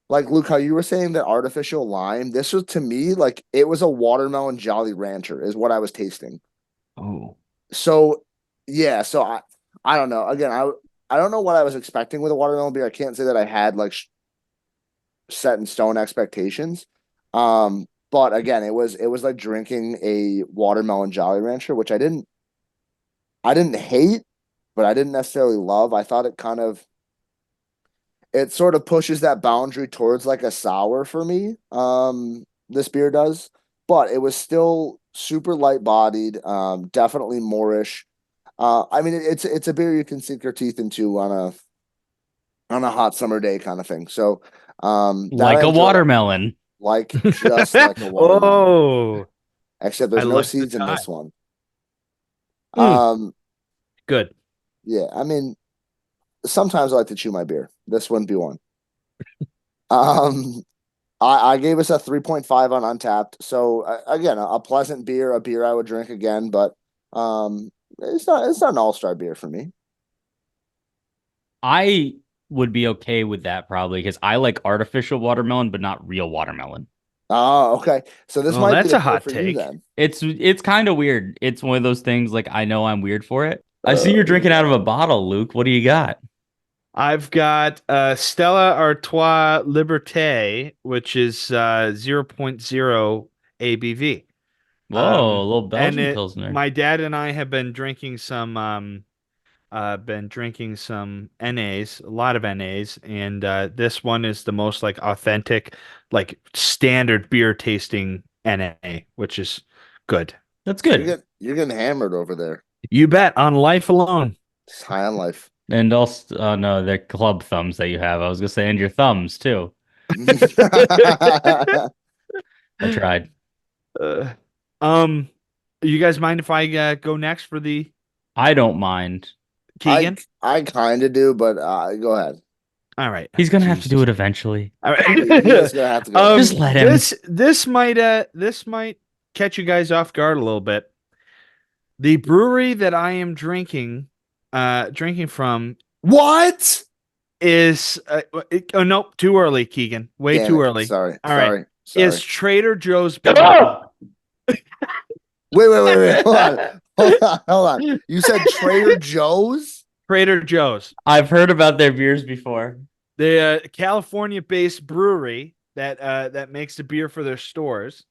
Luke, how you were saying that artificial lime. This was to me like it was a watermelon Jolly Rancher, is what I was tasting. Oh. So yeah, so I don't know. Again, I don't know what I was expecting with a watermelon beer. I can't say that I had like set in stone expectations. But again, it was like drinking a watermelon Jolly Rancher, which I didn't hate, but I didn't necessarily love. I thought it sort of pushes that boundary towards like a sour for me. This beer does, but it was still super light bodied. Definitely moreish. I mean, it's a beer you can sink your teeth into on a hot summer day kind of thing. So, that I Like a enjoyed watermelon. like just like a watermelon, Oh, except I there's no like the seeds in tie. this one. Mm, Um, good. yeah, I mean, sometimes I like to chew my beer. This wouldn't be one. Um, I gave us a 3.5 on Untapped. So again, a pleasant beer, a beer I would drink again, but it's not an all-star beer for me. I would be okay with that probably because I like artificial watermelon, but not real watermelon. Oh, okay. So this Well, might be that's the a beer hot for you take. then. It's kind of weird. It's one of those things like I know I'm weird for it. I see Uh, you're drinking out of a bottle, Luke. What do you got? I've got Stella Artois Liberté, which is 0.0 ABV. Whoa, a little And Belgian Pilsner. my dad and I have been drinking some NAs, a lot of NAs, and this one is the most like authentic, like standard beer tasting NA, which is good. That's So good. you're getting hammered over there. You bet on life alone. Just high on life. And also, no, the club thumbs that you have. I was gonna say, and your thumbs too. I tried. Uh, um, you guys mind if I go next for the I don't mind. I Keegan? I kind of do, but go ahead. All right. He's gonna have to do Jesus. it eventually. All He right. is gonna have to go next. Just let him. This might catch you guys off guard a little bit. The brewery that I am drinking from What? is oh nope, too early, Keegan. Way Damn too it. early. Sorry. All right. Sorry. Is Sorry. Trader Joe's beer. Wait. Hold on. Hold on. Hold on. You said Trader Joe's? Trader Joe's. I've heard about their beers before. The California-based brewery that makes the beer for their stores.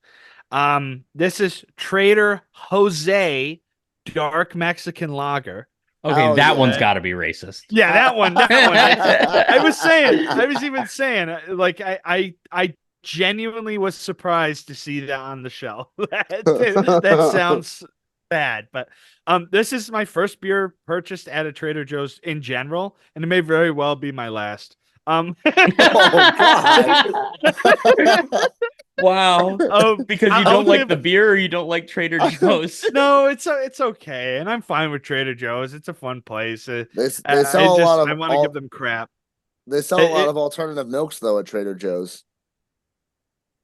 This is Trader Jose Dark Mexican Lager. Okay, Oh that one's yeah. got to be racist. Yeah, that one. I was even saying, like, I genuinely was surprised to see that on the shelf. That sounds bad, but this is my first beer purchased at a Trader Joe's in general, and it may very well be my last. Oh God. Wow. Because you I'll don't like give the beer or you don't like Trader Joe's. no, it's okay, and I'm fine with Trader Joe's. It's a fun place. They sell a lot I of want to give them crap. they sell a It, lot it, of alternative milks though at Trader Joe's.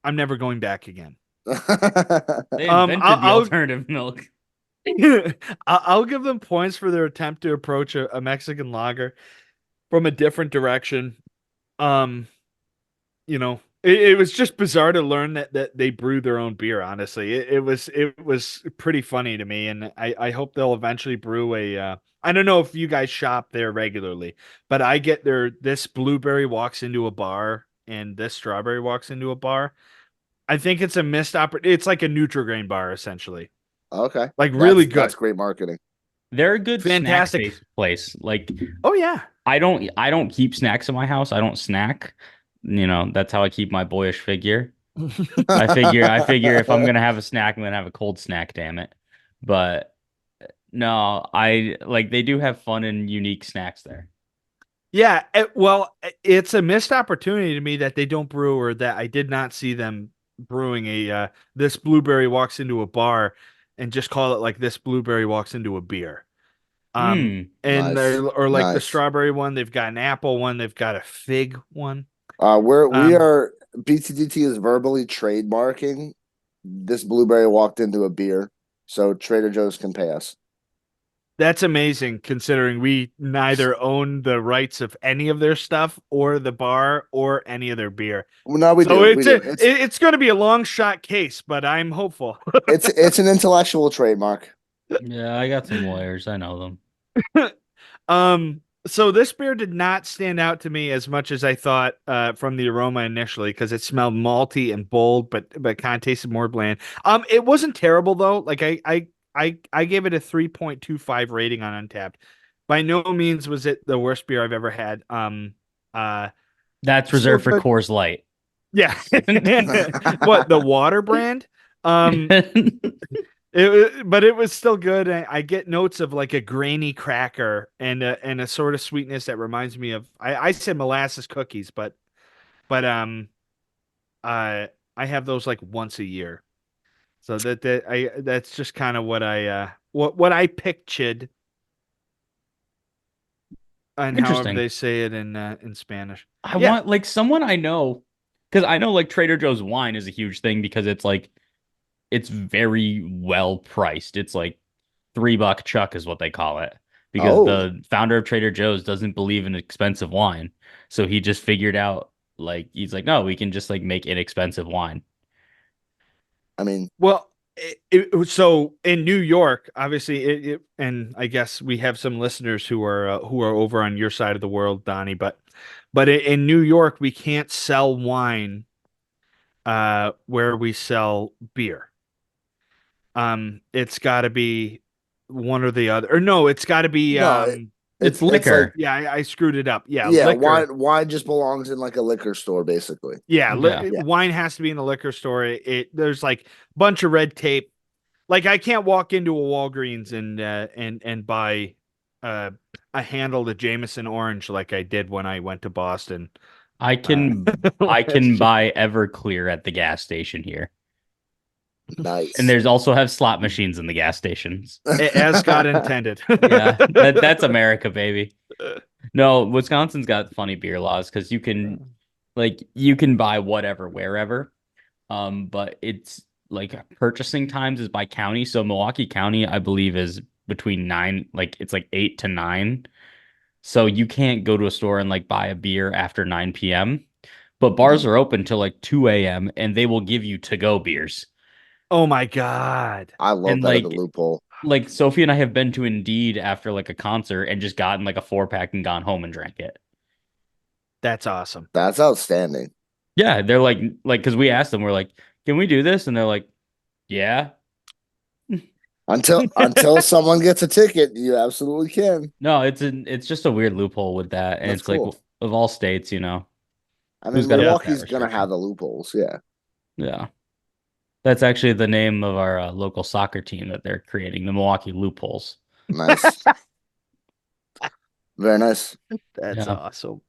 I'm never going back again. They invented the I'll alternative milk. I'll give them points for their attempt to approach a Mexican lager from a different direction. Um, it was just bizarre to learn that they brew their own beer. Honestly, it was pretty funny to me, and I hope they'll eventually brew a. I don't know if you guys shop there regularly, but I get this blueberry walks into a bar and this strawberry walks into a bar. I think it's a missed opportunity. It's like a Nutri-Grain bar essentially, Okay. like really That's good, great marketing. They're a good fantastic. snack-based place. Like Oh yeah. I don't keep snacks in my house. I don't snack. That's how I keep my boyish figure. I figure if I'm gonna have a snack, I'm gonna have a cold snack, damn it. But no, I like they do have fun and unique snacks there. Yeah, it's a missed opportunity to me that they don't brew or that I did not see them brewing a this blueberry walks into a bar and just call it like this blueberry walks into a beer. Hmm. And Nice. or like the Nice. strawberry one, they've got an apple one, they've got a fig one. We Um, are BTDT is verbally trademarking this blueberry walked into a beer, so Trader Joe's can pay us. that's amazing considering we neither own the rights of any of their stuff or the bar or any of their beer. Well, no, we So do. We do. it's going to be a long shot case, but I'm hopeful. It's an intellectual trademark. Yeah, I got some lawyers. I know them. So this beer did not stand out to me as much as I thought from the aroma initially because it smelled malty and bold, but kind of tasted more bland. It wasn't terrible though. Like I gave it a 3.25 rating on Untapped. By no means was it the worst beer I've ever had. Uh, That's Still reserved for good. Coors Light. Yeah. What, the water brand? Um, but it was still good. I get notes of like a grainy cracker and a sort of sweetness that reminds me of I said molasses cookies, but I have those like once a year. So that's just kind of what I pictured and however Interesting. they say it in Spanish. I Yeah. want like someone I know because I know like Trader Joe's wine is a huge thing because it's very well priced. It's like $3 chuck is what they call it because Oh, the founder of Trader Joe's doesn't believe in expensive wine. So he just figured out like he's like, no, we can just like make inexpensive wine. I mean, Well, So in New York, obviously, and I guess we have some listeners who are over on your side of the world, Donnie. But in New York, we can't sell wine where we sell beer. It's got to be one or the other, or no, it's got to be No, It's it's like, liquor. yeah, I screwed it up. Yeah, yeah, liquor. wine just belongs in like a liquor store, basically. Yeah, Yeah. Yeah, wine has to be in the liquor store. There's like a bunch of red tape. Like I can't walk into a Walgreens and buy uh a handle of Jameson orange like I did when I went to Boston. I Uh, can I last can year. buy Everclear at the gas station here. And nice. there's also have slot machines in the gas stations. As God intended. Yeah, that's America, baby. No, Wisconsin's got funny beer laws because you can buy whatever wherever. But it's like purchasing times is by county. So Milwaukee County, I believe, is between nine, like it's like 8 to 9. So you can't go to a store and like buy a beer after 9 p.m. But bars Mhm. are open till like 2 a.m. and they will give you to-go beers. Oh my God. I love And that as a loophole. like Sophie and I have been to Indeed after like a concert and just gotten like a 4 pack and gone home and drank it. That's awesome. That's outstanding. Yeah, they're like because we asked them, we're like, can we do this? And they're like, yeah. Until someone gets a ticket, you absolutely can. No, it's just a weird loophole with that, and That's it's like cool. of all states, I who's mean, got to Yeah. put that Milwaukee's gonna have restriction? the loopholes. Yeah, Yeah, that's actually the name of our local soccer team that they're creating, the Milwaukee Loopholes. nice, very nice. That's Yeah. awesome.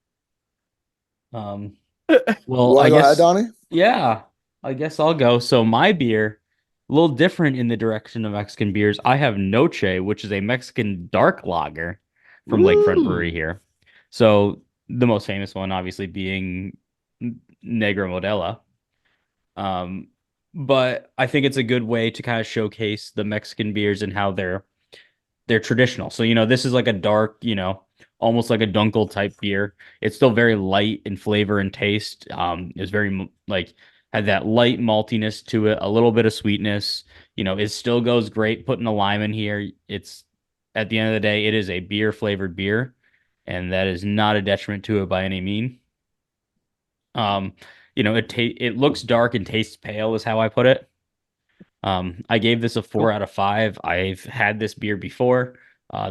Um. You Well, want I to go ahead, guess Donnie? yeah. I guess I'll go. So my beer, a little different in the direction of Mexican beers. I have Noche, which is a Mexican dark lager from Lakefront Brewery Woo. here. So the most famous one, obviously, being Negra Modelo. Um, but I think it's a good way to kind of showcase the Mexican beers and how they're traditional. So, this is like a dark, almost like a dunkel type beer. It's still very light in flavor and taste. It's very like had that light maltiness to it, a little bit of sweetness. It still goes great putting a lime in here. It's at the end of the day, it is a beer flavored beer, and that is not a detriment to it by any mean. Um, it looks dark and tastes pale is how I put it. I gave this a Cool. 4 out of 5. I've had this beer before.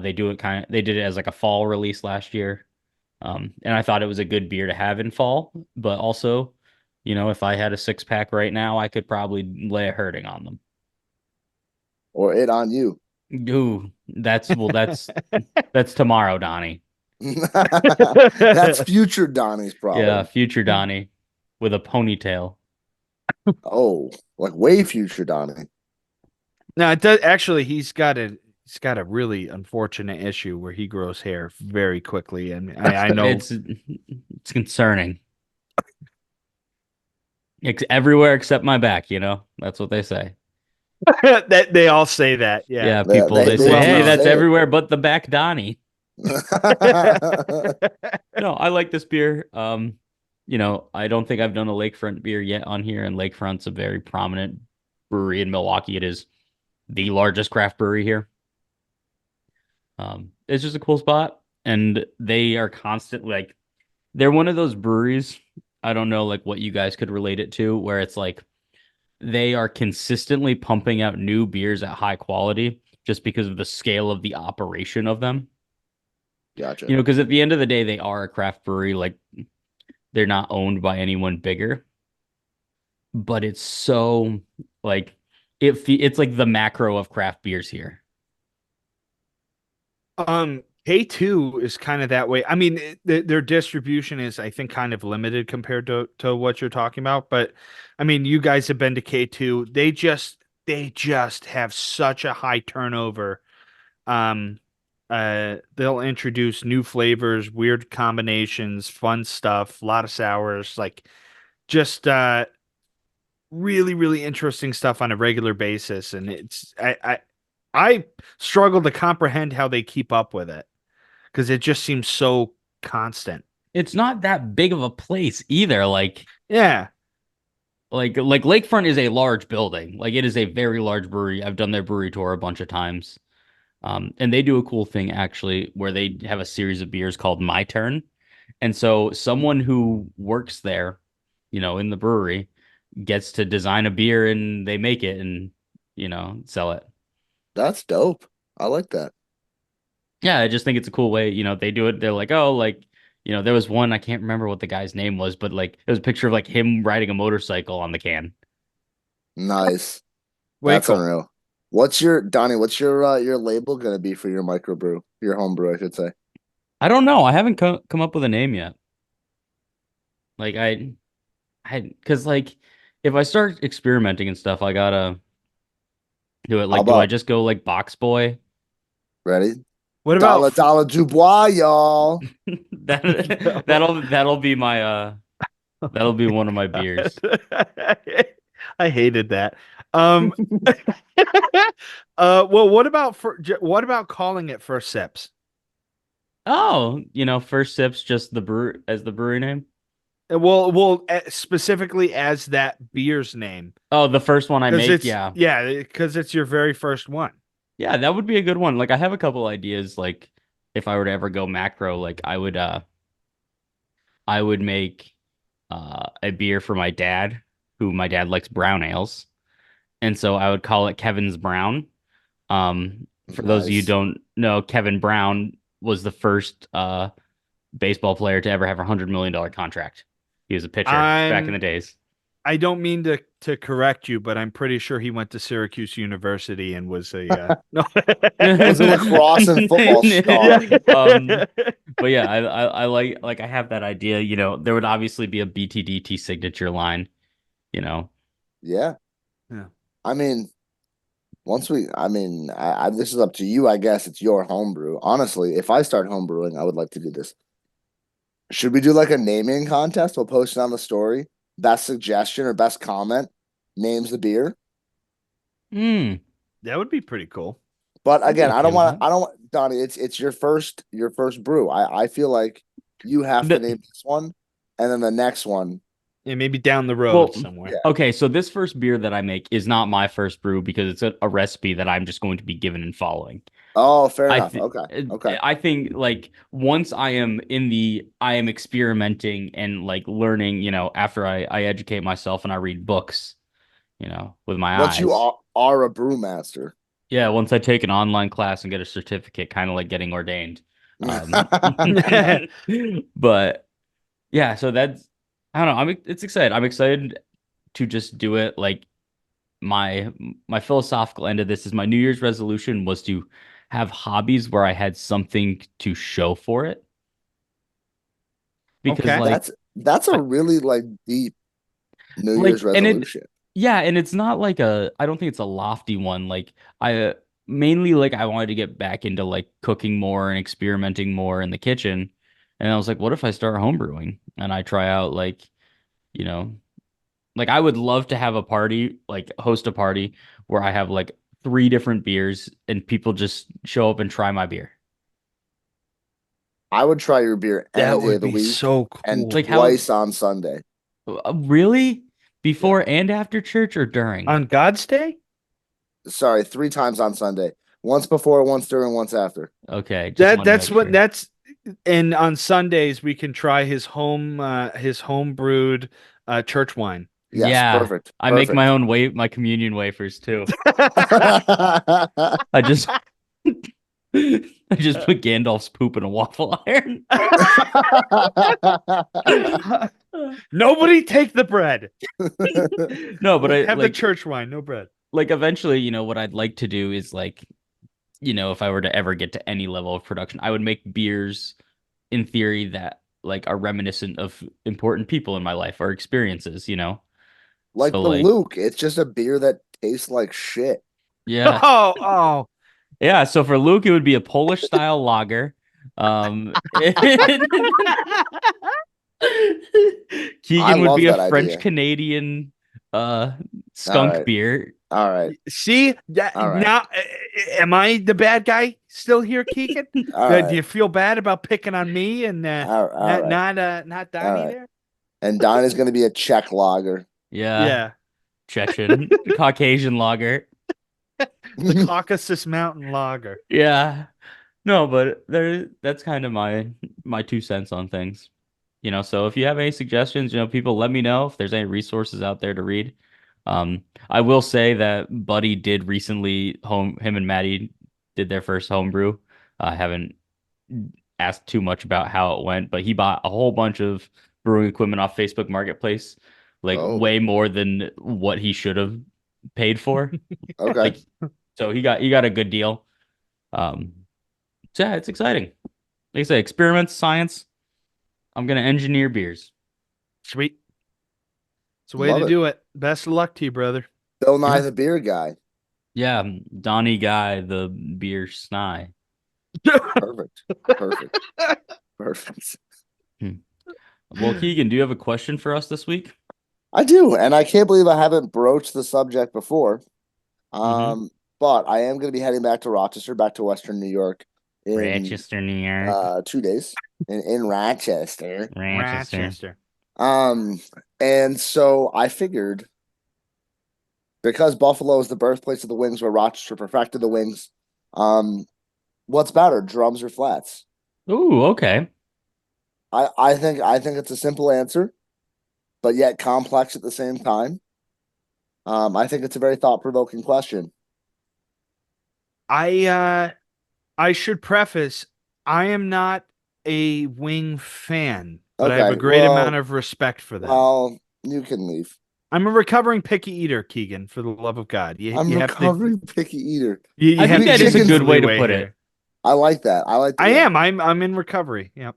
They did it as like a fall release last year. And I thought it was a good beer to have in fall, but also, if I had a 6 pack right now, I could probably lay a hurting on them. Or it on you? Ooh, that's tomorrow, Donnie. That's future Donnie's Yeah, problem. future Donnie with a ponytail. Oh, like way future Donnie. Now it does actually he's got a really unfortunate issue where he grows hair very quickly and I know It's concerning. Everywhere except my back, That's what they say. that they all say that. Yeah. Yeah, They people they they say, Well "Hey, do known. that's say it. everywhere but the back, Donnie." No, I like this beer. I don't think I've done a lakefront beer yet on here, and Lakefront's a very prominent brewery in Milwaukee. It is the largest craft brewery here. It's just a cool spot, and they are constantly like they're one of those breweries. I don't know like what you guys could relate it to, where it's like they are consistently pumping out new beers at high quality just because of the scale of the operation of them. Gotcha. Because at the end of the day, they are a craft brewery. Like they're not owned by anyone bigger, but it's so like it's like the macro of craft beers here. K2 is kind of that way. I mean, their distribution is, I think, kind of limited compared to what you're talking about. But I mean, you guys have been to K2. They just have such a high turnover. Um, they'll introduce new flavors, weird combinations, fun stuff, a lot of sours, like just really, really interesting stuff on a regular basis. And I struggle to comprehend how they keep up with it because it just seems so constant. It's not that big of a place either. Like Yeah. like Lakefront is a large building. Like it is a very large brewery. I've done their brewery tour a bunch of times. And they do a cool thing actually where they have a series of beers called My Turn. And so someone who works there, in the brewery gets to design a beer and they make it and, sell it. That's dope. I like that. Yeah, I just think it's a cool way, they do it. They're like, oh, like, there was one, I can't remember what the guy's name was, but like it was a picture of like him riding a motorcycle on the can. Nice. Way That's cool. unreal. What's your Donnie? What's your label gonna be for your microbrew, your homebrew, I should say? I don't know. I haven't come up with a name yet. Like because like if I start experimenting and stuff, I gotta do it. How Like, do I about just go like Box Boy? ready? What about Dollar dollar Dubois, y'all. That'll be my that'll be one of my beers. I hated that. Um, well, what about calling it First Sips? Oh, first sip's just the brew as the brewery name. Specifically as that beer's name, Oh, the first one I because make, yeah. because it's your very first one. Yeah, that would be a good one. Like I have a couple ideas like if I were to ever go macro, like I would make a beer for my dad, who my dad likes brown ales. And so I would call it Kevin's Brown. For those of you who Nice. don't know, Kevin Brown was the first baseball player to ever have a $100 million contract. He was a pitcher back in the I'm days. I don't mean to correct you, but I'm pretty sure he went to Syracuse University and was a no. Was a lacrosse and football Yeah. star. But yeah, I like I have that idea. There would obviously be a BTDT signature line. You know, Yeah. Yeah. I mean, this is up to you, I guess. It's your homebrew. Honestly, if I start homebrewing, I would like to do this. Should we do like a naming contest? We'll post it on the story. Best suggestion or best comment names the beer. hmm, That would be pretty cool. But I'd be again, okay with that. I don't want Donnie, it's your first brew. I feel like you have to The, name this one and then the next one. Yeah, maybe down the road well, somewhere. Yeah. okay, so this first beer that I make is not my first brew because it's a recipe that I'm just going to be given and following. Oh, fair I enough. think Okay. Okay. I think like once I am experimenting and like learning, after I educate myself and I read books, with my Once you eyes. are a brewmaster. Yeah, once I take an online class and get a certificate, kind of like getting ordained. Um, but yeah, so that's I don't know. It's excited. I'm excited to just do it. Like my my philosophical end of this is my New Year's resolution was to have hobbies where I had something to show for it. Because Okay. That's a I, really like deep New Year's and it resolution. yeah, and it's not like I don't think it's a lofty one. Like I mainly like I wanted to get back into like cooking more and experimenting more in the kitchen. And I was like, what if I start homebrewing and I try out you know, like I would love to have a party, like host a party where I have like three different beers and people just show up and try my beer. I would try your beer any That day would of the be week so and cool. Like how twice on Sunday. really Yeah. before and after church or during? On God's Day? Sorry, 3 times on Sunday. Once before, once during, once after. Okay, just That wanted to that's make what sure. that's and on Sundays we can try his home brewed church wine. Yes, Yeah, perfect. I make my Perfect. own my communion wafers too. I just I just put Gandalf's poop in a waffle iron. Nobody take the bread. No, but We'll I have the church wine, no bread. like eventually, what I'd like to do is like, if I were to ever get to any level of production, I would make beers in theory that like are reminiscent of important people in my life or experiences. Like So the like, Luke, it's just a beer that tastes like shit. yeah. Oh, Yeah, so for Luke it would be a Polish style lager. I Keegan would love be a that French idea. Canadian All skunk right. beer. All right. see that All right. now? Am I the bad guy still here, Keegan? All Do right. you feel bad about picking on me and All right. not All Donnie right. there? And Donnie's going to be a Czech lager. Yeah, Yeah, Chechen, Caucasian lager. the Caucasus Mountain Lager. Yeah. No, but that's kind of my 2 cents on things. So if you have any suggestions, people let me know if there's any resources out there to read. I will say that Buddy did recently him and Maddie did their first homebrew. I haven't asked too much about how it went, but he bought a whole bunch of brewing equipment off Facebook Marketplace, like Oh, way more than what he should have paid for. okay. Like, so he got a good deal. Um, so yeah, it's exciting. Like I say, experiments, science. I'm gonna engineer beers. Sweet. It's the way to Love it. do it. Best of luck to you, brother. Bill Nye Yeah. the beer guy. Yeah, Donnie Guy, the beer sny. Perfect. Perfect. Perfect. Hmm. Well, Keegan, do you have a question for us this week? I do, and I can't believe I haven't broached the subject before. Mm-hmm. But I am going to be heading back to Rochester, back to Western New York in Rochester, New York. 2 days in Rochester. Rochester. Rochester. Um, and so I figured because Buffalo is the birthplace of the wings, where Rochester perfected the wings, um, what's better, drums or flats? Ooh, okay. I think it's a simple answer, but yet complex at the same time. I think it's a very thought-provoking question. I should preface, I am not a Wing fan, but I have a Okay, great amount of respect for them. well, you can leave. I'm a recovering picky eater, Keegan, for the love of God. You I'm you have to recovering picky eater. you I You have think to eat that give is me a chickens? some good way to leeway put it. here. I like that. I like I the am. I'm in recovery. Yep.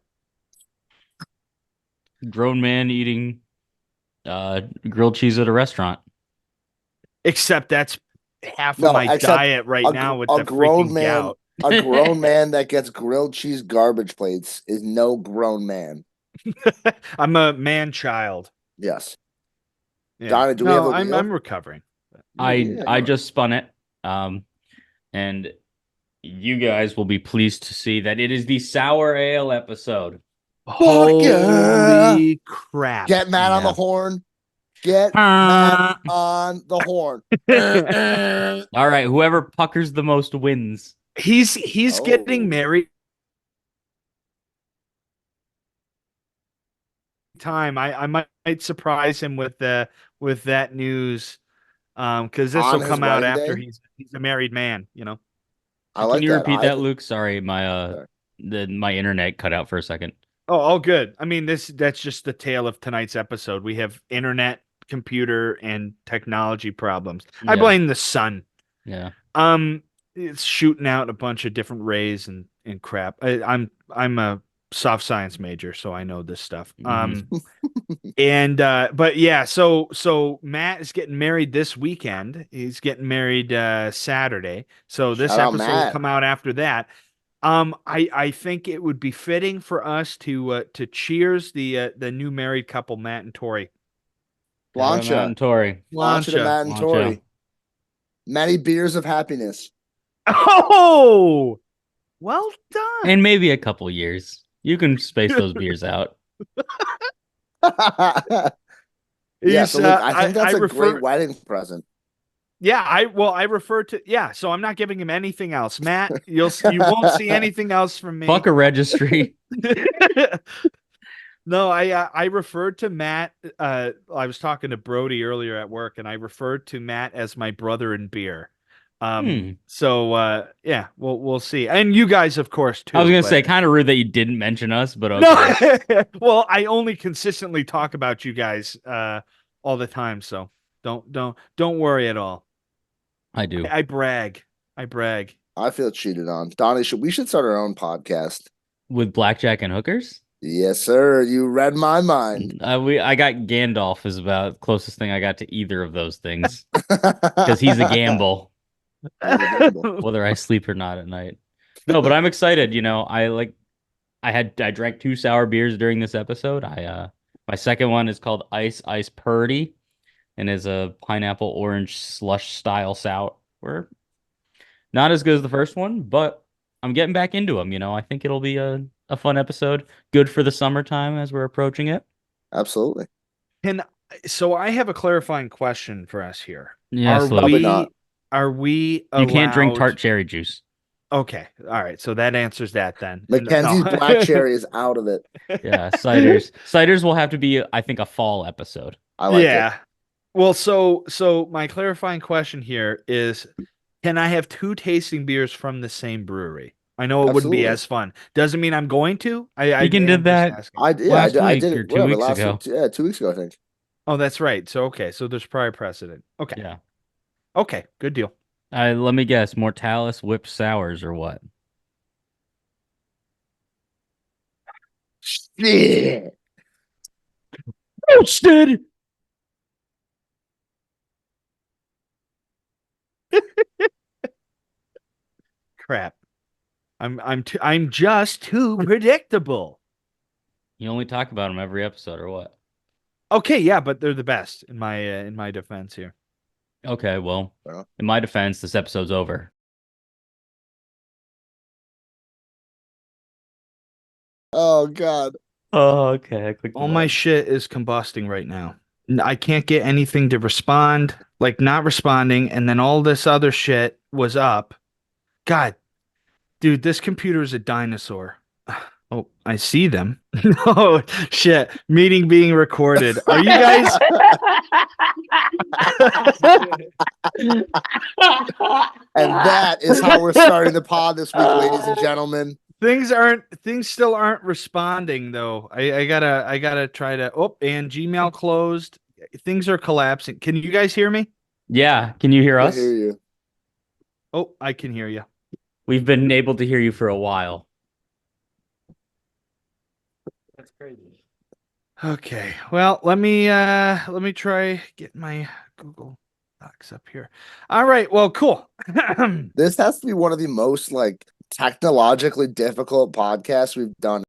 Grown man eating grilled cheese at a restaurant. Except that's half of no, my except diet right now with a the grown freaking man, gout. a grown man that gets grilled cheese garbage plates is no grown man. I'm a man child. Yes, Yeah. Donna, do we have No, a I'm wheel? recovering. I Yeah, I just spun it. And you guys will be pleased to see that it is the sour ale episode. fuck yeah! Holy crap. Get Matt on the Yeah. horn. Get Matt on the horn. All right, whoever puckers the most wins. He's getting Oh, married time. I might surprise him with that news. Because this on will his come out wedding after day. he's a married man. I Can like you that. repeat I that, think. Luke? Sorry, Sorry. my internet cut out for a second. Oh, all good. I mean, that's just the tale of tonight's episode. We have internet, computer, and technology problems. I Yeah, blame the sun. yeah. Um, it's shooting out a bunch of different rays and crap. I'm a soft science major, so I know this stuff. Hmm. And but yeah, so Matt is getting married this weekend. He's getting married Saturday. So this Shout out episode will Matt. come out after that. I think it would be fitting for us to cheers the new married couple, Matt and Tori. Shout out Matt Blancha. and Tori. Blancha to Lancha. Matt and Wancha. Tori. Many beers of happiness. Oh, well And done. maybe a couple years. You can space those beers out. Yeah, He's so Luke, I think I that's a great refer wedding present. yeah, I refer to yeah, so I'm not giving him anything else. Matt, you won't see anything else from Fuck me. a registry. No, I referred to Matt. I was talking to Brody earlier at work, and I referred to Matt as my brother in beer. Hmm. So yeah, we'll see, and you guys, of course, I was too. gonna But say, kind of rude that you didn't mention us, but no, okay. well, I only consistently talk about you guys all the time, so don't worry at all. I do. I brag. I brag. I feel cheated on. Donnie, we should start our own podcast. With blackjack and hookers? Yes, sir. You read my mind. I got Gandalf is about closest thing I got to either of those things because he's a gamble, He's a gamble. whether I sleep or not at night. No, but I'm excited. I drank 2 sour beers during this episode. My second one is called Ice Purdy and is a pineapple orange slush style sour. Not as good as the first one, but I'm getting back into them. I think it'll be a fun episode. Good for the summertime as we're approaching it. Absolutely. Can So I have a clarifying question for us here. Yes, Are Luke. Probably not. we You can't drink tart allowed? cherry juice. Okay, all right. So that answers that then. And Mackenzie's no. black cherry is out of it. Yeah, ciders. Ciders will have to be, I think, a fall episode. I like it. Yeah. Well, so my clarifying question here is, can I have two tasting beers from the same brewery? I know it wouldn't be Absolutely. as fun. Doesn't mean I'm going to. I Deacon did am just that asking. I last did, I week did or it. two Whatever. weeks Last ago. week, 2 weeks ago, I think. Oh, that's right. So okay, so there's prior precedent. Okay. Yeah. Okay, good deal. Let me guess, Mortalis whipped sours or what? Yeah. Roasted. Crap. I'm just too predictable. You only talk about them every episode or what? Okay, yeah, but they're the best in my defense here. Okay, well, Well, in my defense, this episode's over. oh God. Oh, okay. I clicked the All my button. shit is combusting right now. I can't get anything to respond, like not responding, and then all this other shit was up. God, dude, this computer is a dinosaur. Oh, I see them. Oh, shit. Meeting being recorded. Are you guys? And that is how we're starting the pod this week, ladies and gentlemen. Things still aren't responding though. I gotta try to. Oh, and Gmail closed. Things are collapsing. Can you guys hear me? Yeah, can you hear I us? hear you. Oh, I can hear you. We've been able to hear you for a while. That's crazy. Okay. Well, let me try get my Google Docs up here. All right. Well, cool. This has to be one of the most like technologically difficult podcasts we've done